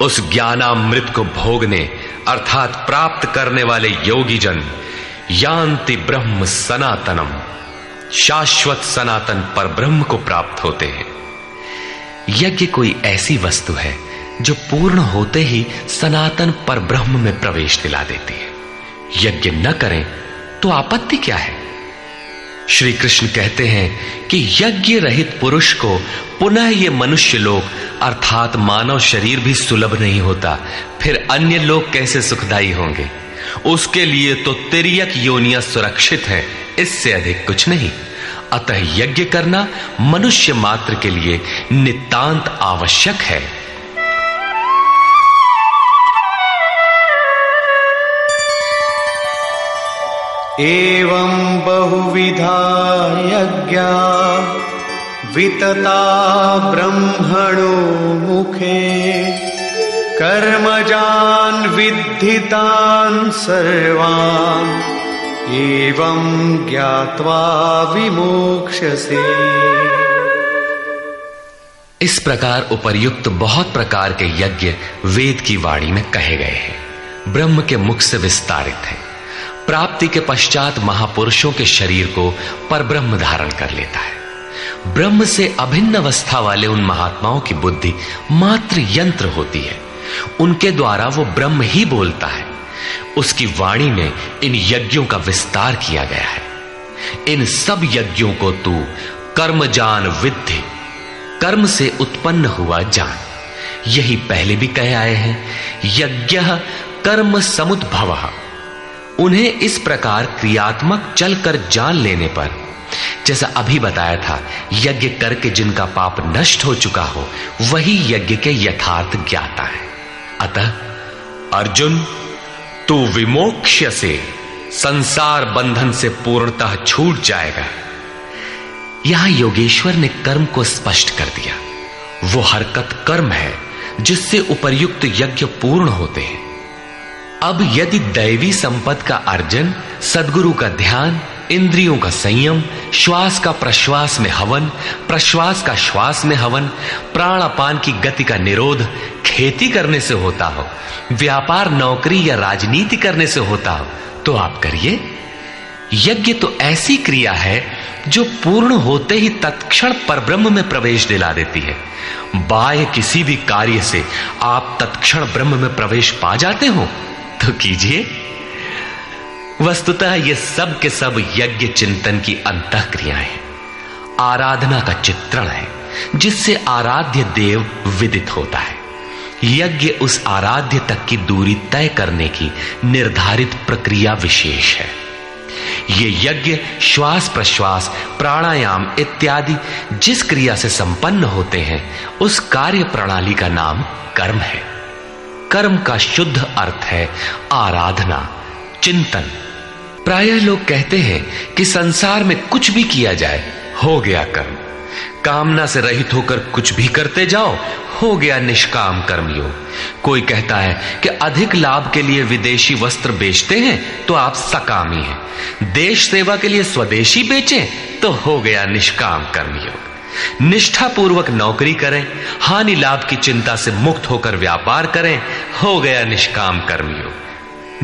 [SPEAKER 2] उस ज्ञानामृत को भोगने अर्थात प्राप्त करने वाले योगी जन यान्ति ब्रह्म सनातनम, शाश्वत सनातन पर ब्रह्म को प्राप्त होते हैं। यज्ञ कोई ऐसी वस्तु है जो पूर्ण होते ही सनातन पर ब्रह्म में प्रवेश दिला देती है। यज्ञ न करें तो आपत्ति क्या है? श्री कृष्ण कहते हैं कि यज्ञ रहित पुरुष को पुनः ये मनुष्य लोक अर्थात मानव शरीर भी सुलभ नहीं होता, फिर अन्य लोग कैसे सुखदायी होंगे? उसके लिए तो तिर्यक योनियां सुरक्षित हैं, इससे अधिक कुछ नहीं। अतः यज्ञ करना मनुष्य मात्र के लिए नितांत आवश्यक है।
[SPEAKER 3] एवं बहुविधा यज्ञा वितता ब्रह्मणो मुखे कर्मजान् विद्धितान् सर्वान् एवं ज्ञात्वा विमोक्ष्यसे।
[SPEAKER 2] इस प्रकार उपर्युक्त बहुत प्रकार के यज्ञ वेद की वाणी में कहे गए हैं, ब्रह्म के मुख से विस्तारित है। प्राप्ति के पश्चात महापुरुषों के शरीर को परब्रह्म धारण कर लेता है। ब्रह्म से अभिन्न अवस्था वाले उन महात्माओं की बुद्धि मात्र यंत्र होती है, उनके द्वारा वो ब्रह्म ही बोलता है। उसकी वाणी में इन यज्ञों का विस्तार किया गया है। इन सब यज्ञों को तू कर्म जान विद्धि, कर्म से उत्पन्न हुआ जान। यही पहले भी कहे आए हैं, यज्ञः कर्म समुद्भवः। उन्हें इस प्रकार क्रियात्मक चलकर जान लेने पर, जैसा अभी बताया था, यज्ञ करके जिनका पाप नष्ट हो चुका हो वही यज्ञ के यथार्थ ज्ञाता है। अतः अर्जुन, तू विमोक्ष्य से संसार बंधन से पूर्णतः छूट जाएगा। यहां योगेश्वर ने कर्म को स्पष्ट कर दिया। वो हरकत कर्म है जिससे उपर्युक्त यज्ञ पूर्ण होते हैं। अब यदि दैवी संपत्ति का अर्जन, सद्गुरु का ध्यान, इंद्रियों का संयम, श्वास का प्रश्वास में हवन, प्रश्वास का श्वास में हवन, प्राण अपान की गति का निरोध खेती करने से होता हो, व्यापार नौकरी या राजनीति करने से होता हो, तो आप करिए। यज्ञ तो ऐसी क्रिया है जो पूर्ण होते ही तत्क्षण परब्रह्म में प्रवेश दिला देती है। बाह्य किसी भी कार्य से आप तत्क्षण ब्रह्म में प्रवेश पा जाते हो तो कीजिए। वस्तुतः ये सब के सब यज्ञ चिंतन की अंतः क्रियाएं हैं, आराधना का चित्रण है जिससे आराध्य देव विदित होता है। यज्ञ उस आराध्य तक की दूरी तय करने की निर्धारित प्रक्रिया विशेष है। ये यज्ञ श्वास प्रश्वास, प्राणायाम इत्यादि जिस क्रिया से संपन्न होते हैं उस कार्य प्रणाली का नाम कर्म है। कर्म का शुद्ध अर्थ है आराधना, चिंतन। प्रायः लोग कहते हैं कि संसार में कुछ भी किया जाए हो गया कर्म, कामना से रहित होकर कुछ भी करते जाओ हो गया निष्काम कर्मयोग। कोई कहता है कि अधिक लाभ के लिए विदेशी वस्त्र बेचते हैं तो आप सकामी हैं, देश सेवा के लिए स्वदेशी बेचें तो हो गया निष्काम कर्मयोग। निष्ठापूर्वक नौकरी करें, हानि लाभ की चिंता से मुक्त होकर व्यापार करें, हो गया निष्काम कर्मयोग।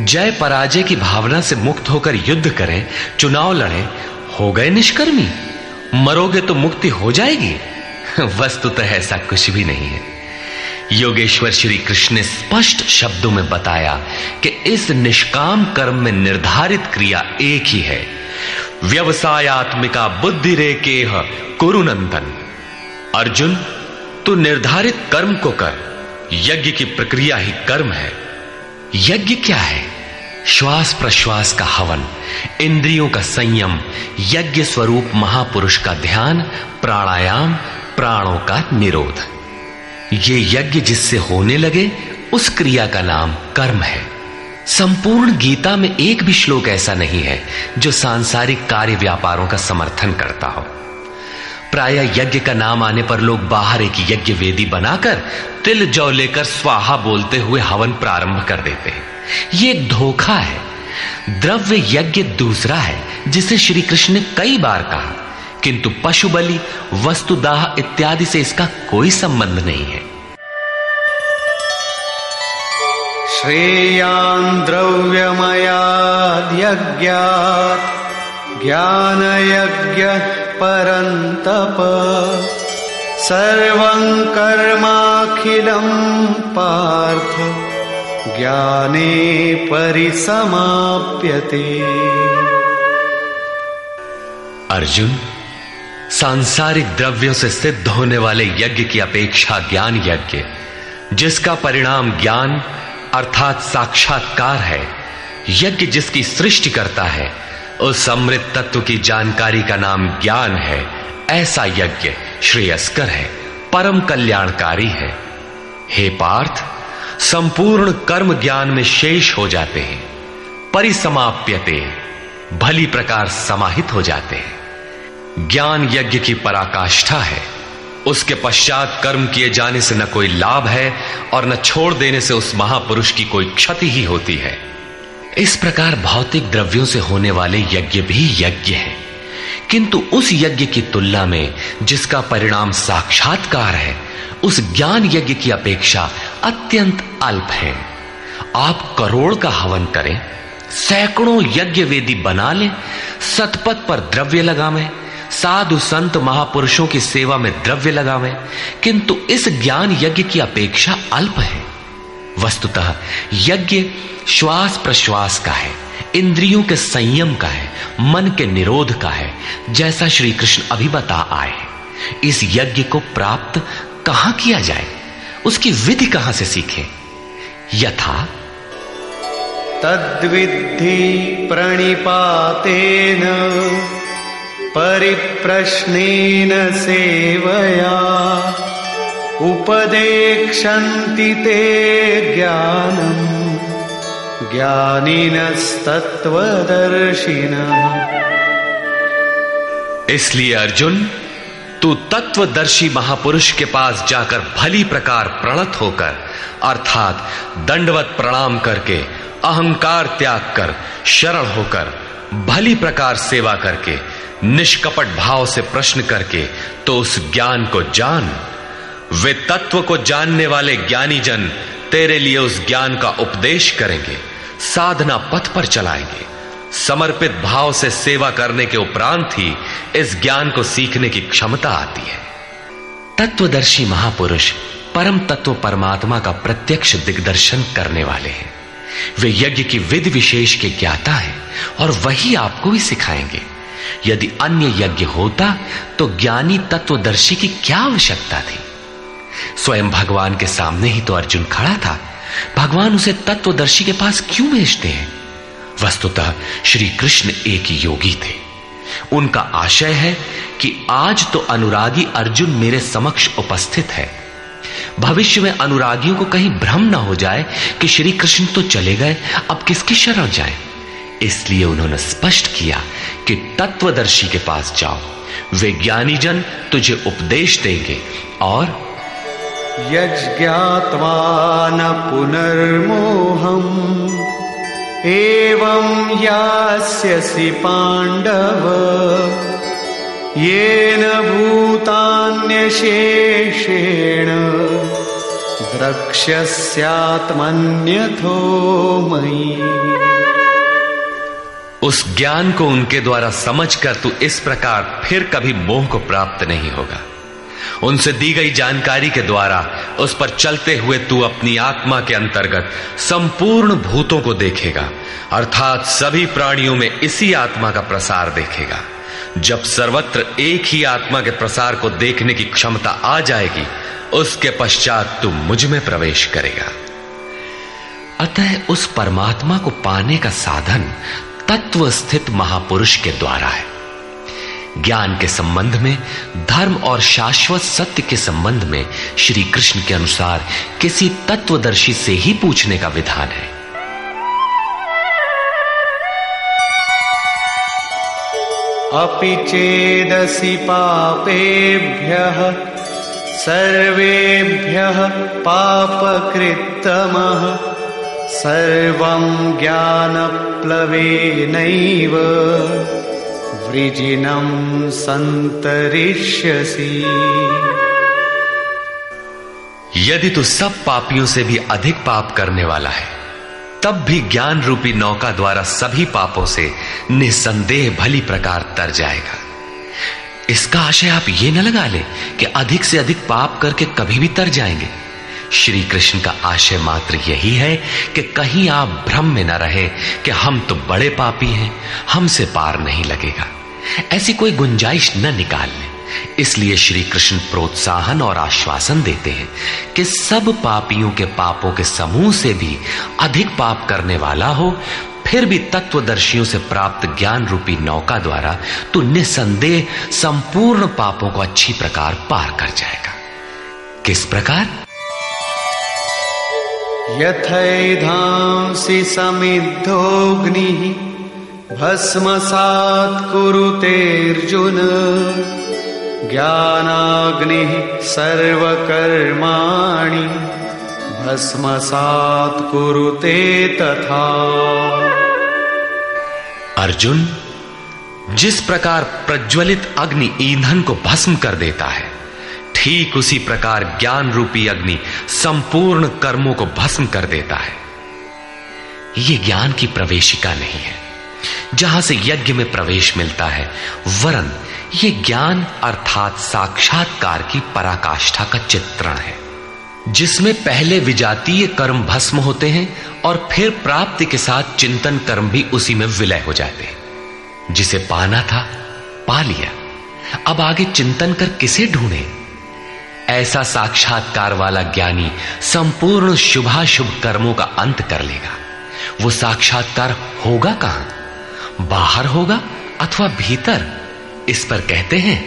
[SPEAKER 2] जय पराजय की भावना से मुक्त होकर युद्ध करें, चुनाव लड़ें, हो गए निष्कर्मी। मरोगे तो मुक्ति हो जाएगी। वस्तुतः ऐसा कुछ भी नहीं है। योगेश्वर श्री कृष्ण ने स्पष्ट शब्दों में बताया कि इस निष्काम कर्म में निर्धारित क्रिया एक ही है, व्यवसायात्मिका बुद्धि रेकेह कुरु नंदन। अर्जुन, तू निर्धारित कर्म को कर, यज्ञ की प्रक्रिया ही कर्म है। यज्ञ क्या है? श्वास प्रश्वास का हवन, इंद्रियों का संयम, यज्ञ स्वरूप महापुरुष का ध्यान, प्राणायाम, प्राणों का निरोध। ये यज्ञ जिससे होने लगे उस क्रिया का नाम कर्म है। संपूर्ण गीता में एक भी श्लोक ऐसा नहीं है जो सांसारिक कार्य व्यापारों का समर्थन करता हो। प्रायः यज्ञ का नाम आने पर लोग बाहर एक यज्ञ वेदी बनाकर तिल जौ लेकर स्वाहा बोलते हुए हवन प्रारंभ कर देते हैं। ये एक धोखा है। द्रव्य यज्ञ दूसरा है जिसे श्री कृष्ण ने कई बार कहा, किंतु पशु बलि, वस्तुदाह इत्यादि से इसका कोई संबंध नहीं है।
[SPEAKER 3] श्रेयान् द्रव्यमयाद् यज्ञात् ज्ञानयज्ञः परन्तप सर्वं कर्माखिलं पार्थ ज्ञाने परिसमाप्यते।
[SPEAKER 2] अर्जुन, सांसारिक द्रव्यों से सिद्ध होने वाले यज्ञ की अपेक्षा ज्ञान यज्ञ, जिसका परिणाम ज्ञान अर्थात साक्षात्कार है, यज्ञ जिसकी सृष्टि करता है, उस अमृत तत्व की जानकारी का नाम ज्ञान है। ऐसा यज्ञ श्रेयस्कर है, परम कल्याणकारी है। हे पार्थ, संपूर्ण कर्म ज्ञान में शेष हो जाते हैं, परिसमाप्यते, भली प्रकार समाहित हो जाते हैं। ज्ञान यज्ञ की पराकाष्ठा है। उसके पश्चात कर्म किए जाने से न कोई लाभ है और न छोड़ देने से उस महापुरुष की कोई क्षति ही होती है। इस प्रकार भौतिक द्रव्यों से होने वाले यज्ञ भी यज्ञ है, किंतु उस यज्ञ की तुलना में जिसका परिणाम साक्षात्कार है, उस ज्ञान यज्ञ की अपेक्षा अत्यंत अल्प है। आप करोड़ का हवन करें, सैकड़ों यज्ञ वेदी बना लें, सतपथ पर द्रव्य लगावें, साधु संत महापुरुषों की सेवा में द्रव्य लगावें, किंतु इस ज्ञान यज्ञ की अपेक्षा अल्प है। वस्तुतः यज्ञ श्वास प्रश्वास का है, इंद्रियों के संयम का है, मन के निरोध का है, जैसा श्री कृष्ण अभी बता आए। इस यज्ञ को प्राप्त कहां किया जाए, उसकी विधि कहां से सीखें? यथा
[SPEAKER 3] तद्विद्धि प्रणिपातेन परिप्रश्नेन सेवया उपदेक्षन्ति ते ज्ञानम् ज्ञानिनस्तत्त्वदर्शिनः।
[SPEAKER 2] इसलिए अर्जुन, तू तत्वदर्शी महापुरुष के पास जाकर भली प्रकार प्रणत होकर, अर्थात दंडवत प्रणाम करके, अहंकार त्याग कर, शरण होकर, भली प्रकार सेवा करके, निष्कपट भाव से प्रश्न करके तो उस ज्ञान को जान। वे तत्व को जानने वाले ज्ञानी जन तेरे लिए उस ज्ञान का उपदेश करेंगे, साधना पथ पर चलाएंगे। समर्पित भाव से सेवा करने के उपरांत ही इस ज्ञान को सीखने की क्षमता आती है। तत्वदर्शी महापुरुष परम तत्व परमात्मा का प्रत्यक्ष दिग्दर्शन करने वाले हैं। वे यज्ञ की विधि विशेष के ज्ञाता हैं और वही आपको भी सिखाएंगे। यदि अन्य यज्ञ होता तो ज्ञानी तत्वदर्शी की क्या आवश्यकता थी? स्वयं भगवान के सामने ही तो अर्जुन खड़ा था। भगवान उसे तत्वदर्शी के पास क्यों भेजते हैं? वस्तुतः श्री कृष्ण एक योगी थे। उनका आशय है कि आज तो अनुरागी अर्जुन मेरे समक्ष उपस्थित है, भविष्य में अनुरागियों को कहीं भ्रम न हो जाए कि श्री कृष्ण तो चले गए, अब किसकी शरण जाए। इसलिए उन्होंने स्पष्ट किया कि तत्वदर्शी के पास जाओ, वे ज्ञानी जन तुझे उपदेश देंगे और
[SPEAKER 3] यज्ञात्वा न पुनर्मोहम् एवं यास्यसि पांडव येन भूतान्यशेषेण द्रक्ष्यस्यात्मन्यथो मयि।
[SPEAKER 2] उस ज्ञान को उनके द्वारा समझकर तू इस प्रकार फिर कभी मोह को प्राप्त नहीं होगा। उनसे दी गई जानकारी के द्वारा उस पर चलते हुए तू अपनी आत्मा के अंतर्गत संपूर्ण भूतों को देखेगा, अर्थात सभी प्राणियों में इसी आत्मा का प्रसार देखेगा। जब सर्वत्र एक ही आत्मा के प्रसार को देखने की क्षमता आ जाएगी, उसके पश्चात तू मुझ में प्रवेश करेगा। अतः उस परमात्मा को पाने का साधन तत्व स्थित महापुरुष के द्वारा है। ज्ञान के संबंध में, धर्म और शाश्वत सत्य के संबंध में श्री कृष्ण के अनुसार किसी तत्वदर्शी से ही पूछने का विधान है।
[SPEAKER 3] अपि चेदसि पापेभ्यः सर्वेभ्यः पापकृत्तमः सर्वं ज्ञानप्लवेनैव वृजिनं संतरिष्यसि।
[SPEAKER 2] यदि तू सब पापियों से भी अधिक पाप करने वाला है, तब भी ज्ञान रूपी नौका द्वारा सभी पापों से निसंदेह भली प्रकार तर जाएगा। इसका आशय आप ये न लगा ले कि अधिक से अधिक पाप करके कभी भी तर जाएंगे। श्री कृष्ण का आशय मात्र यही है कि कहीं आप भ्रम में न रहे कि हम तो बड़े पापी हैं, हमसे पार नहीं लगेगा। ऐसी कोई गुंजाइश न निकाल लें। इसलिए श्री कृष्ण प्रोत्साहन और आश्वासन देते हैं कि सब पापियों के पापों के समूह से भी अधिक पाप करने वाला हो, फिर भी तत्वदर्शियों से प्राप्त ज्ञान रूपी नौका द्वारा तू निसंदेह संपूर्ण पापों को अच्छी प्रकार पार कर जाएगा। किस प्रकार?
[SPEAKER 3] यथैधांसि समिद्धोऽग्निः भस्मसात् कुरुतेऽर्जुन ज्ञानाग्निः सर्वकर्माणि भस्मसात् कुरुते तथा।
[SPEAKER 2] अर्जुन, जिस प्रकार प्रज्वलित अग्नि ईंधन को भस्म कर देता है, ठीक उसी प्रकार ज्ञान रूपी अग्नि संपूर्ण कर्मों को भस्म कर देता है। यह ज्ञान की प्रवेशिका नहीं है जहां से यज्ञ में प्रवेश मिलता है, वरन यह ज्ञान अर्थात साक्षात्कार की पराकाष्ठा का चित्रण है, जिसमें पहले विजातीय कर्म भस्म होते हैं और फिर प्राप्ति के साथ चिंतन कर्म भी उसी में विलय हो जाते हैं। जिसे पाना था पा लिया, अब आगे चिंतन कर किसे ढूंढे? ऐसा साक्षात्कार वाला ज्ञानी संपूर्ण शुभाशुभ कर्मों का अंत कर लेगा। वो साक्षात्कार होगा कहां? बाहर होगा अथवा भीतर? इस पर कहते हैं,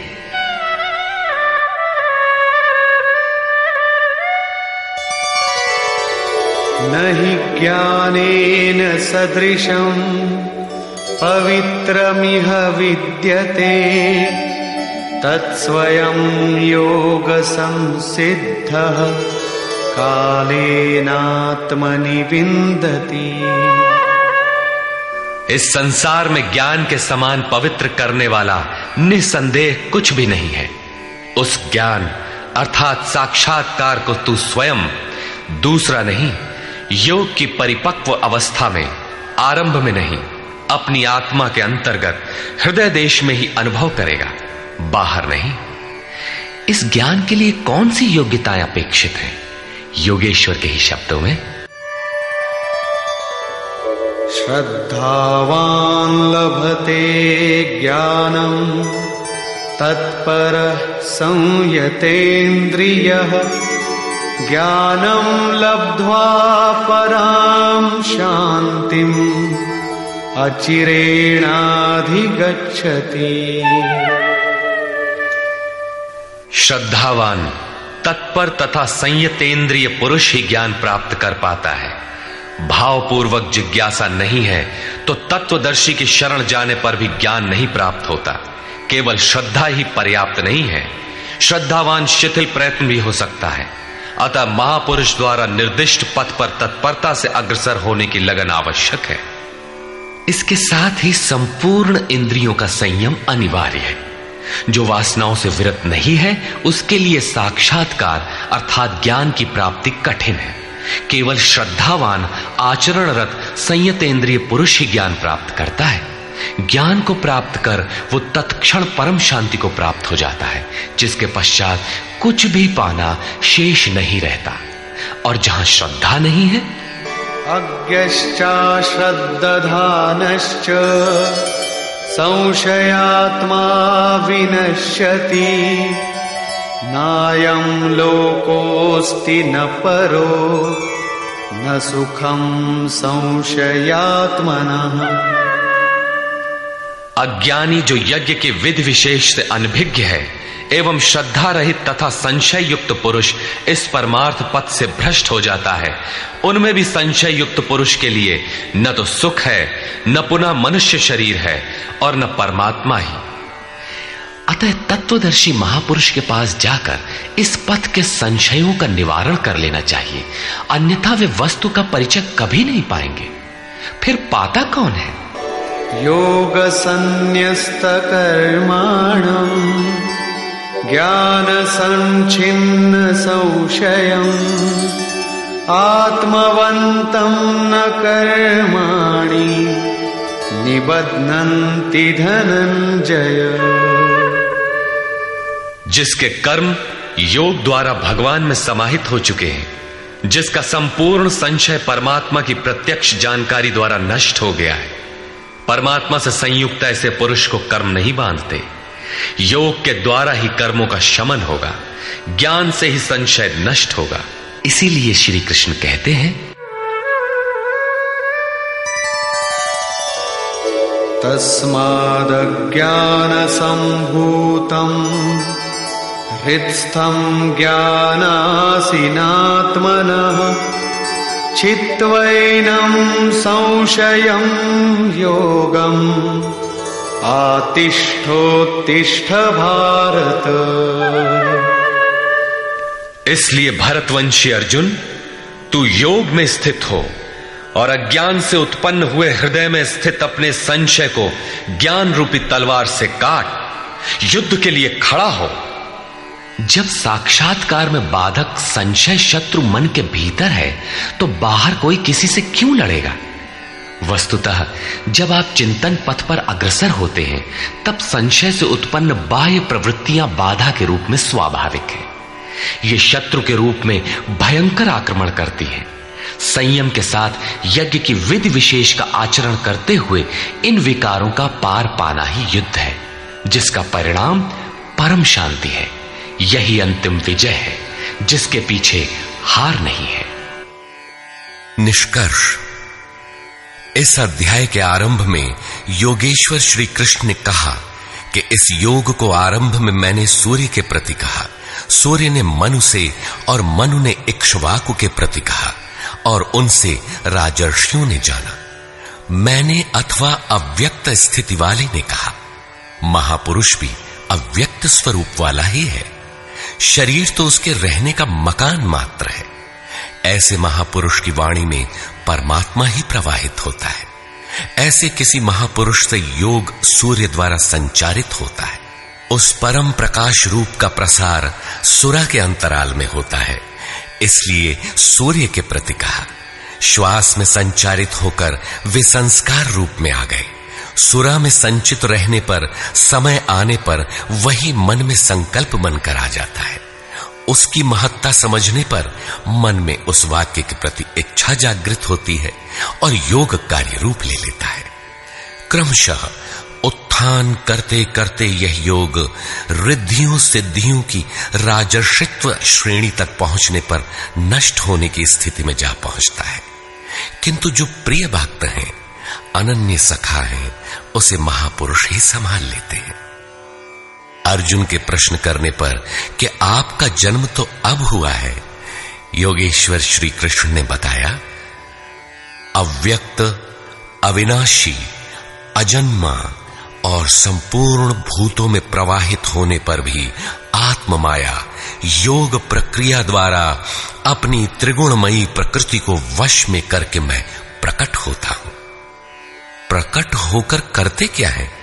[SPEAKER 3] नहि ज्ञानेन सदृशं पवित्रमिह विद्यते तत्स्वयं योग संसिद्धः कालेनात्मनि विन्दति।
[SPEAKER 2] इस संसार में ज्ञान के समान पवित्र करने वाला निसंदेह कुछ भी नहीं है। उस ज्ञान अर्थात साक्षात्कार को तू स्वयं, दूसरा नहीं, योग की परिपक्व अवस्था में, आरंभ में नहीं, अपनी आत्मा के अंतर्गत हृदय देश में ही अनुभव करेगा, बाहर नहीं। इस ज्ञान के लिए कौन सी योग्यताएं अपेक्षित हैं? योगेश्वर के ही शब्दों में,
[SPEAKER 3] श्रद्धावान लभते ज्ञानम तत्परः संयतेन्द्रियः ज्ञानम लब्ध्वा परां शांतिम अचिरेणाधिगच्छति।
[SPEAKER 2] श्रद्धावान, तत्पर तथा संयतेंद्रिय पुरुष ही ज्ञान प्राप्त कर पाता है। भावपूर्वक जिज्ञासा नहीं है तो तत्वदर्शी की शरण जाने पर भी ज्ञान नहीं प्राप्त होता। केवल श्रद्धा ही पर्याप्त नहीं है, श्रद्धावान शिथिल प्रयत्न भी हो सकता है। अतः महापुरुष द्वारा निर्दिष्ट पथ पर तत्परता से अग्रसर होने की लगन आवश्यक है। इसके साथ ही संपूर्ण इंद्रियों का संयम अनिवार्य है। जो वासनाओं से विरत नहीं है उसके लिए साक्षात्कार अर्थात ज्ञान की प्राप्ति कठिन है। केवल श्रद्धावान आचरणरत संयतेंद्रिय पुरुष ही ज्ञान प्राप्त करता है। ज्ञान को प्राप्त कर वो तत्क्षण परम शांति को प्राप्त हो जाता है, जिसके पश्चात कुछ भी पाना शेष नहीं रहता। और जहां श्रद्धा नहीं है,
[SPEAKER 3] अज्ञश्चा श्रद्धानश्च संशयात्मा विनश्यति नायं लोकोस्ति न परो न सुखम संशयात्मनः।
[SPEAKER 2] अज्ञानी जो यज्ञ के विधि विशेष से अनभिज्ञ है एवं श्रद्धा रहित तथा संशय युक्त पुरुष इस परमार्थ पथ से भ्रष्ट हो जाता है। उनमें भी संशय युक्त पुरुष के लिए न तो सुख है, न पुनः मनुष्य शरीर है और न परमात्मा ही। अतः तत्वदर्शी महापुरुष के पास जाकर इस पथ के संशयों का निवारण कर लेना चाहिए, अन्यथा वे वस्तु का परिचय कभी नहीं पाएंगे। फिर पाता कौन है?
[SPEAKER 3] योग संन्यस्त कर्माणं ज्ञान संचिन्न संशयम् आत्मवन्तं न कर्माणि निबध्नन्ति धनंजय।
[SPEAKER 2] जिसके कर्म योग द्वारा भगवान में समाहित हो चुके हैं, जिसका संपूर्ण संशय परमात्मा की प्रत्यक्ष जानकारी द्वारा नष्ट हो गया है, परमात्मा से संयुक्त ऐसे पुरुष को कर्म नहीं बांधते। योग के द्वारा ही कर्मों का शमन होगा, ज्ञान से ही संशय नष्ट होगा। इसीलिए श्री कृष्ण कहते हैं,
[SPEAKER 3] तस्मादज्ञानसम्भूतम् हृत्स्थं ज्ञानासीनात्मनः चित्वैनं संशयं योगम् आतिष्ठोत्तिष्ठ भारत।
[SPEAKER 2] इसलिए भरतवंशी अर्जुन, तू योग में स्थित हो और अज्ञान से उत्पन्न हुए हृदय में स्थित अपने संशय को ज्ञान रूपी तलवार से काट युद्ध के लिए खड़ा हो।
[SPEAKER 1] जब साक्षात्कार में बाधक संशय शत्रु मन के भीतर है तो बाहर कोई किसी से क्यों लड़ेगा? वस्तुतः जब आप चिंतन पथ पर अग्रसर होते हैं तब संशय से उत्पन्न बाह्य प्रवृत्तियां बाधा के रूप में स्वाभाविक है। ये शत्रु के रूप में भयंकर आक्रमण करती है। संयम के साथ यज्ञ की विधि विशेष का आचरण करते हुए इन विकारों का पार पाना ही युद्ध है, जिसका परिणाम परम शांति है। यही अंतिम विजय है, जिसके पीछे हार नहीं है।
[SPEAKER 4] निष्कर्ष, इस अध्याय के आरंभ में योगेश्वर श्री कृष्ण ने कहा कि इस योग को आरंभ में मैंने सूर्य के प्रति कहा, सूर्य ने मनु से और मनु ने इक्ष्वाकु के प्रति कहा और उनसे राजर्षियों ने जाना। मैंने अथवा अव्यक्त स्थिति वाले ने कहा। महापुरुष भी अव्यक्त स्वरूप वाला ही है। शरीर तो उसके रहने का मकान मात्र है। ऐसे महापुरुष की वाणी में परमात्मा ही प्रवाहित होता है। ऐसे किसी महापुरुष से योग सूर्य द्वारा संचारित होता है। उस परम प्रकाश रूप का प्रसार सुरा के अंतराल में होता है, इसलिए सूर्य के प्रति कहा। श्वास में संचारित होकर वे संस्कार रूप में आ गए। सुरा में संचित रहने पर समय आने पर वही मन में संकल्प बनकर आ जाता है। उसकी महत्ता समझने पर मन में उस वाक्य के प्रति इच्छा जागृत होती है और योग कार्य रूप ले लेता है। क्रमशः उत्थान करते करते यह योग रिद्धियों सिद्धियों की राजर्षित्व श्रेणी तक पहुंचने पर नष्ट होने की स्थिति में जा पहुंचता है। किंतु जो प्रिय भक्त हैं, अनन्य सखा हैं, उसे महापुरुष ही संभाल लेते हैं। अर्जुन के प्रश्न करने पर कि आपका जन्म तो अब हुआ है, योगेश्वर श्री कृष्ण ने बताया, अव्यक्त, अविनाशी, अजन्मा और संपूर्ण भूतों में प्रवाहित होने पर भी आत्म माया योग प्रक्रिया द्वारा अपनी त्रिगुणमयी प्रकृति को वश में करके मैं प्रकट होता हूं। प्रकट होकर करते क्या है?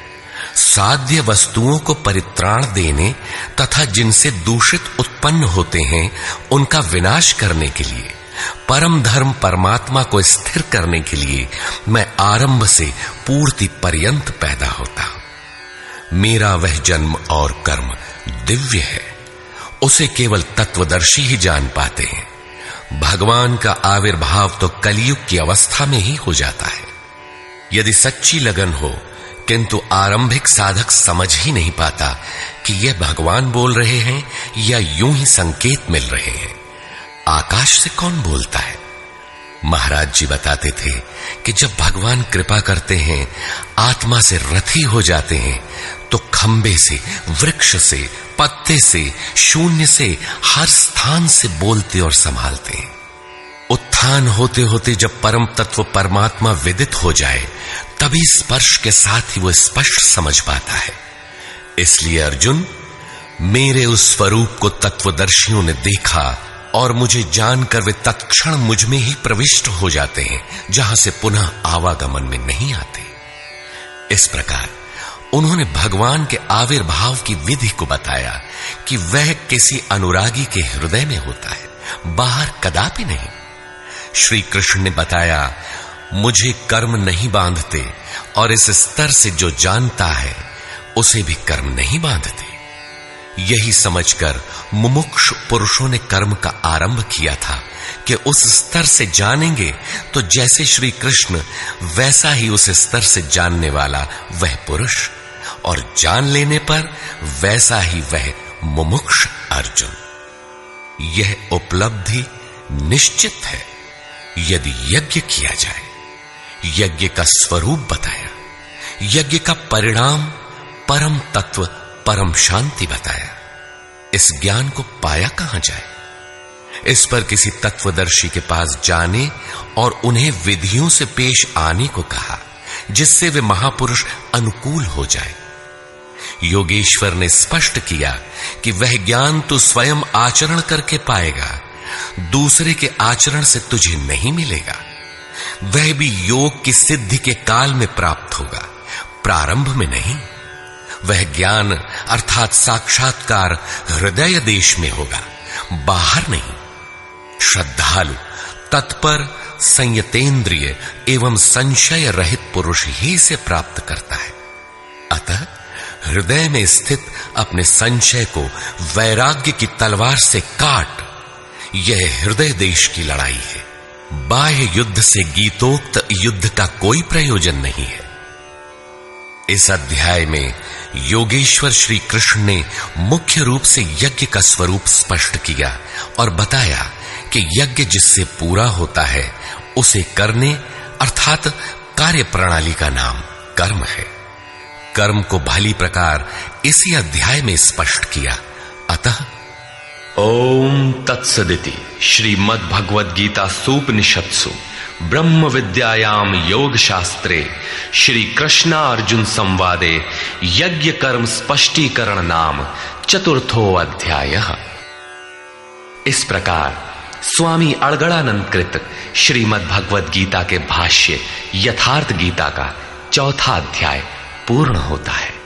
[SPEAKER 4] साध्य वस्तुओं को परित्राण देने तथा जिनसे दूषित उत्पन्न होते हैं उनका विनाश करने के लिए, परम धर्म परमात्मा को स्थिर करने के लिए मैं आरंभ से पूर्ति पर्यंत पैदा होता हूं। मेरा वह जन्म और कर्म दिव्य है, उसे केवल तत्वदर्शी ही जान पाते हैं। भगवान का आविर्भाव तो कलयुग की अवस्था में ही हो जाता है। यदि सच्ची लगन हो किंतु आरंभिक साधक समझ ही नहीं पाता कि यह भगवान बोल रहे हैं या यूं ही संकेत मिल रहे हैं। आकाश से कौन बोलता है? महाराज जी बताते थे कि जब भगवान कृपा करते हैं, आत्मा से रथी हो जाते हैं, तो खंबे से, वृक्ष से, पत्ते से, शून्य से, हर स्थान से बोलते और संभालते हैं। उत्थान होते होते जब परम तत्व परमात्मा विदित हो जाए, तभी स्पर्श के साथ ही वो स्पष्ट समझ पाता है। इसलिए अर्जुन, मेरे उस स्वरूप को तत्वदर्शियों ने देखा और मुझे जानकर वे तत्क्षण मुझ में ही प्रविष्ट हो जाते हैं, जहां से पुनः आवागमन में नहीं आते। इस प्रकार उन्होंने भगवान के आविर्भाव की विधि को बताया कि वह किसी अनुरागी के हृदय में होता है, बाहर कदापि नहीं। श्री कृष्ण ने बताया, मुझे कर्म नहीं बांधते और इस स्तर से जो जानता है उसे भी कर्म नहीं बांधते। यही समझकर मुमुक्षु पुरुषों ने कर्म का आरंभ किया था कि उस स्तर से जानेंगे तो जैसे श्री कृष्ण, वैसा ही उस स्तर से जानने वाला वह पुरुष, और जान लेने पर वैसा ही वह मुमुक्ष अर्जुन। यह उपलब्धि निश्चित है यदि यज्ञ किया जाए। यज्ञ का स्वरूप बताया। यज्ञ का परिणाम परम तत्व, परम शांति बताया। इस ज्ञान को पाया कहां जाए? इस पर किसी तत्वदर्शी के पास जाने और उन्हें विधियों से पेश आने को कहा, जिससे वे महापुरुष अनुकूल हो जाए। योगेश्वर ने स्पष्ट किया कि वह ज्ञान तू स्वयं आचरण करके पाएगा, दूसरे के आचरण से तुझे नहीं मिलेगा। वह भी योग की सिद्धि के काल में प्राप्त होगा, प्रारंभ में नहीं। वह ज्ञान अर्थात साक्षात्कार हृदय देश में होगा, बाहर नहीं। श्रद्धालु, तत्पर, संयतेंद्रिय एवं संशय रहित पुरुष ही इसे प्राप्त करता है। अतः हृदय में स्थित अपने संशय को वैराग्य की तलवार से काट। यह हृदय देश की लड़ाई है। बाह्य युद्ध से गीतोक्त युद्ध का कोई प्रयोजन नहीं है। इस अध्याय में योगेश्वर श्री कृष्ण ने मुख्य रूप से यज्ञ का स्वरूप स्पष्ट किया और बताया कि यज्ञ जिससे पूरा होता है उसे करने अर्थात कार्य प्रणाली का नाम कर्म है। कर्म को भली प्रकार इसी अध्याय में स्पष्ट किया। अतः
[SPEAKER 2] ओम तत्सदिति श्रीमद् भगवद गीता सूपनिषत्सु ब्रह्म विद्यायाम योग शास्त्रे श्री कृष्णा अर्जुन संवादे यज्ञ कर्म स्पष्टीकरण नाम चतुर्थो अध्याय। इस प्रकार स्वामी अड़गड़ानंद कृत श्रीमद् भगवद गीता के भाष्य यथार्थ गीता का चौथा अध्याय पूर्ण होता है।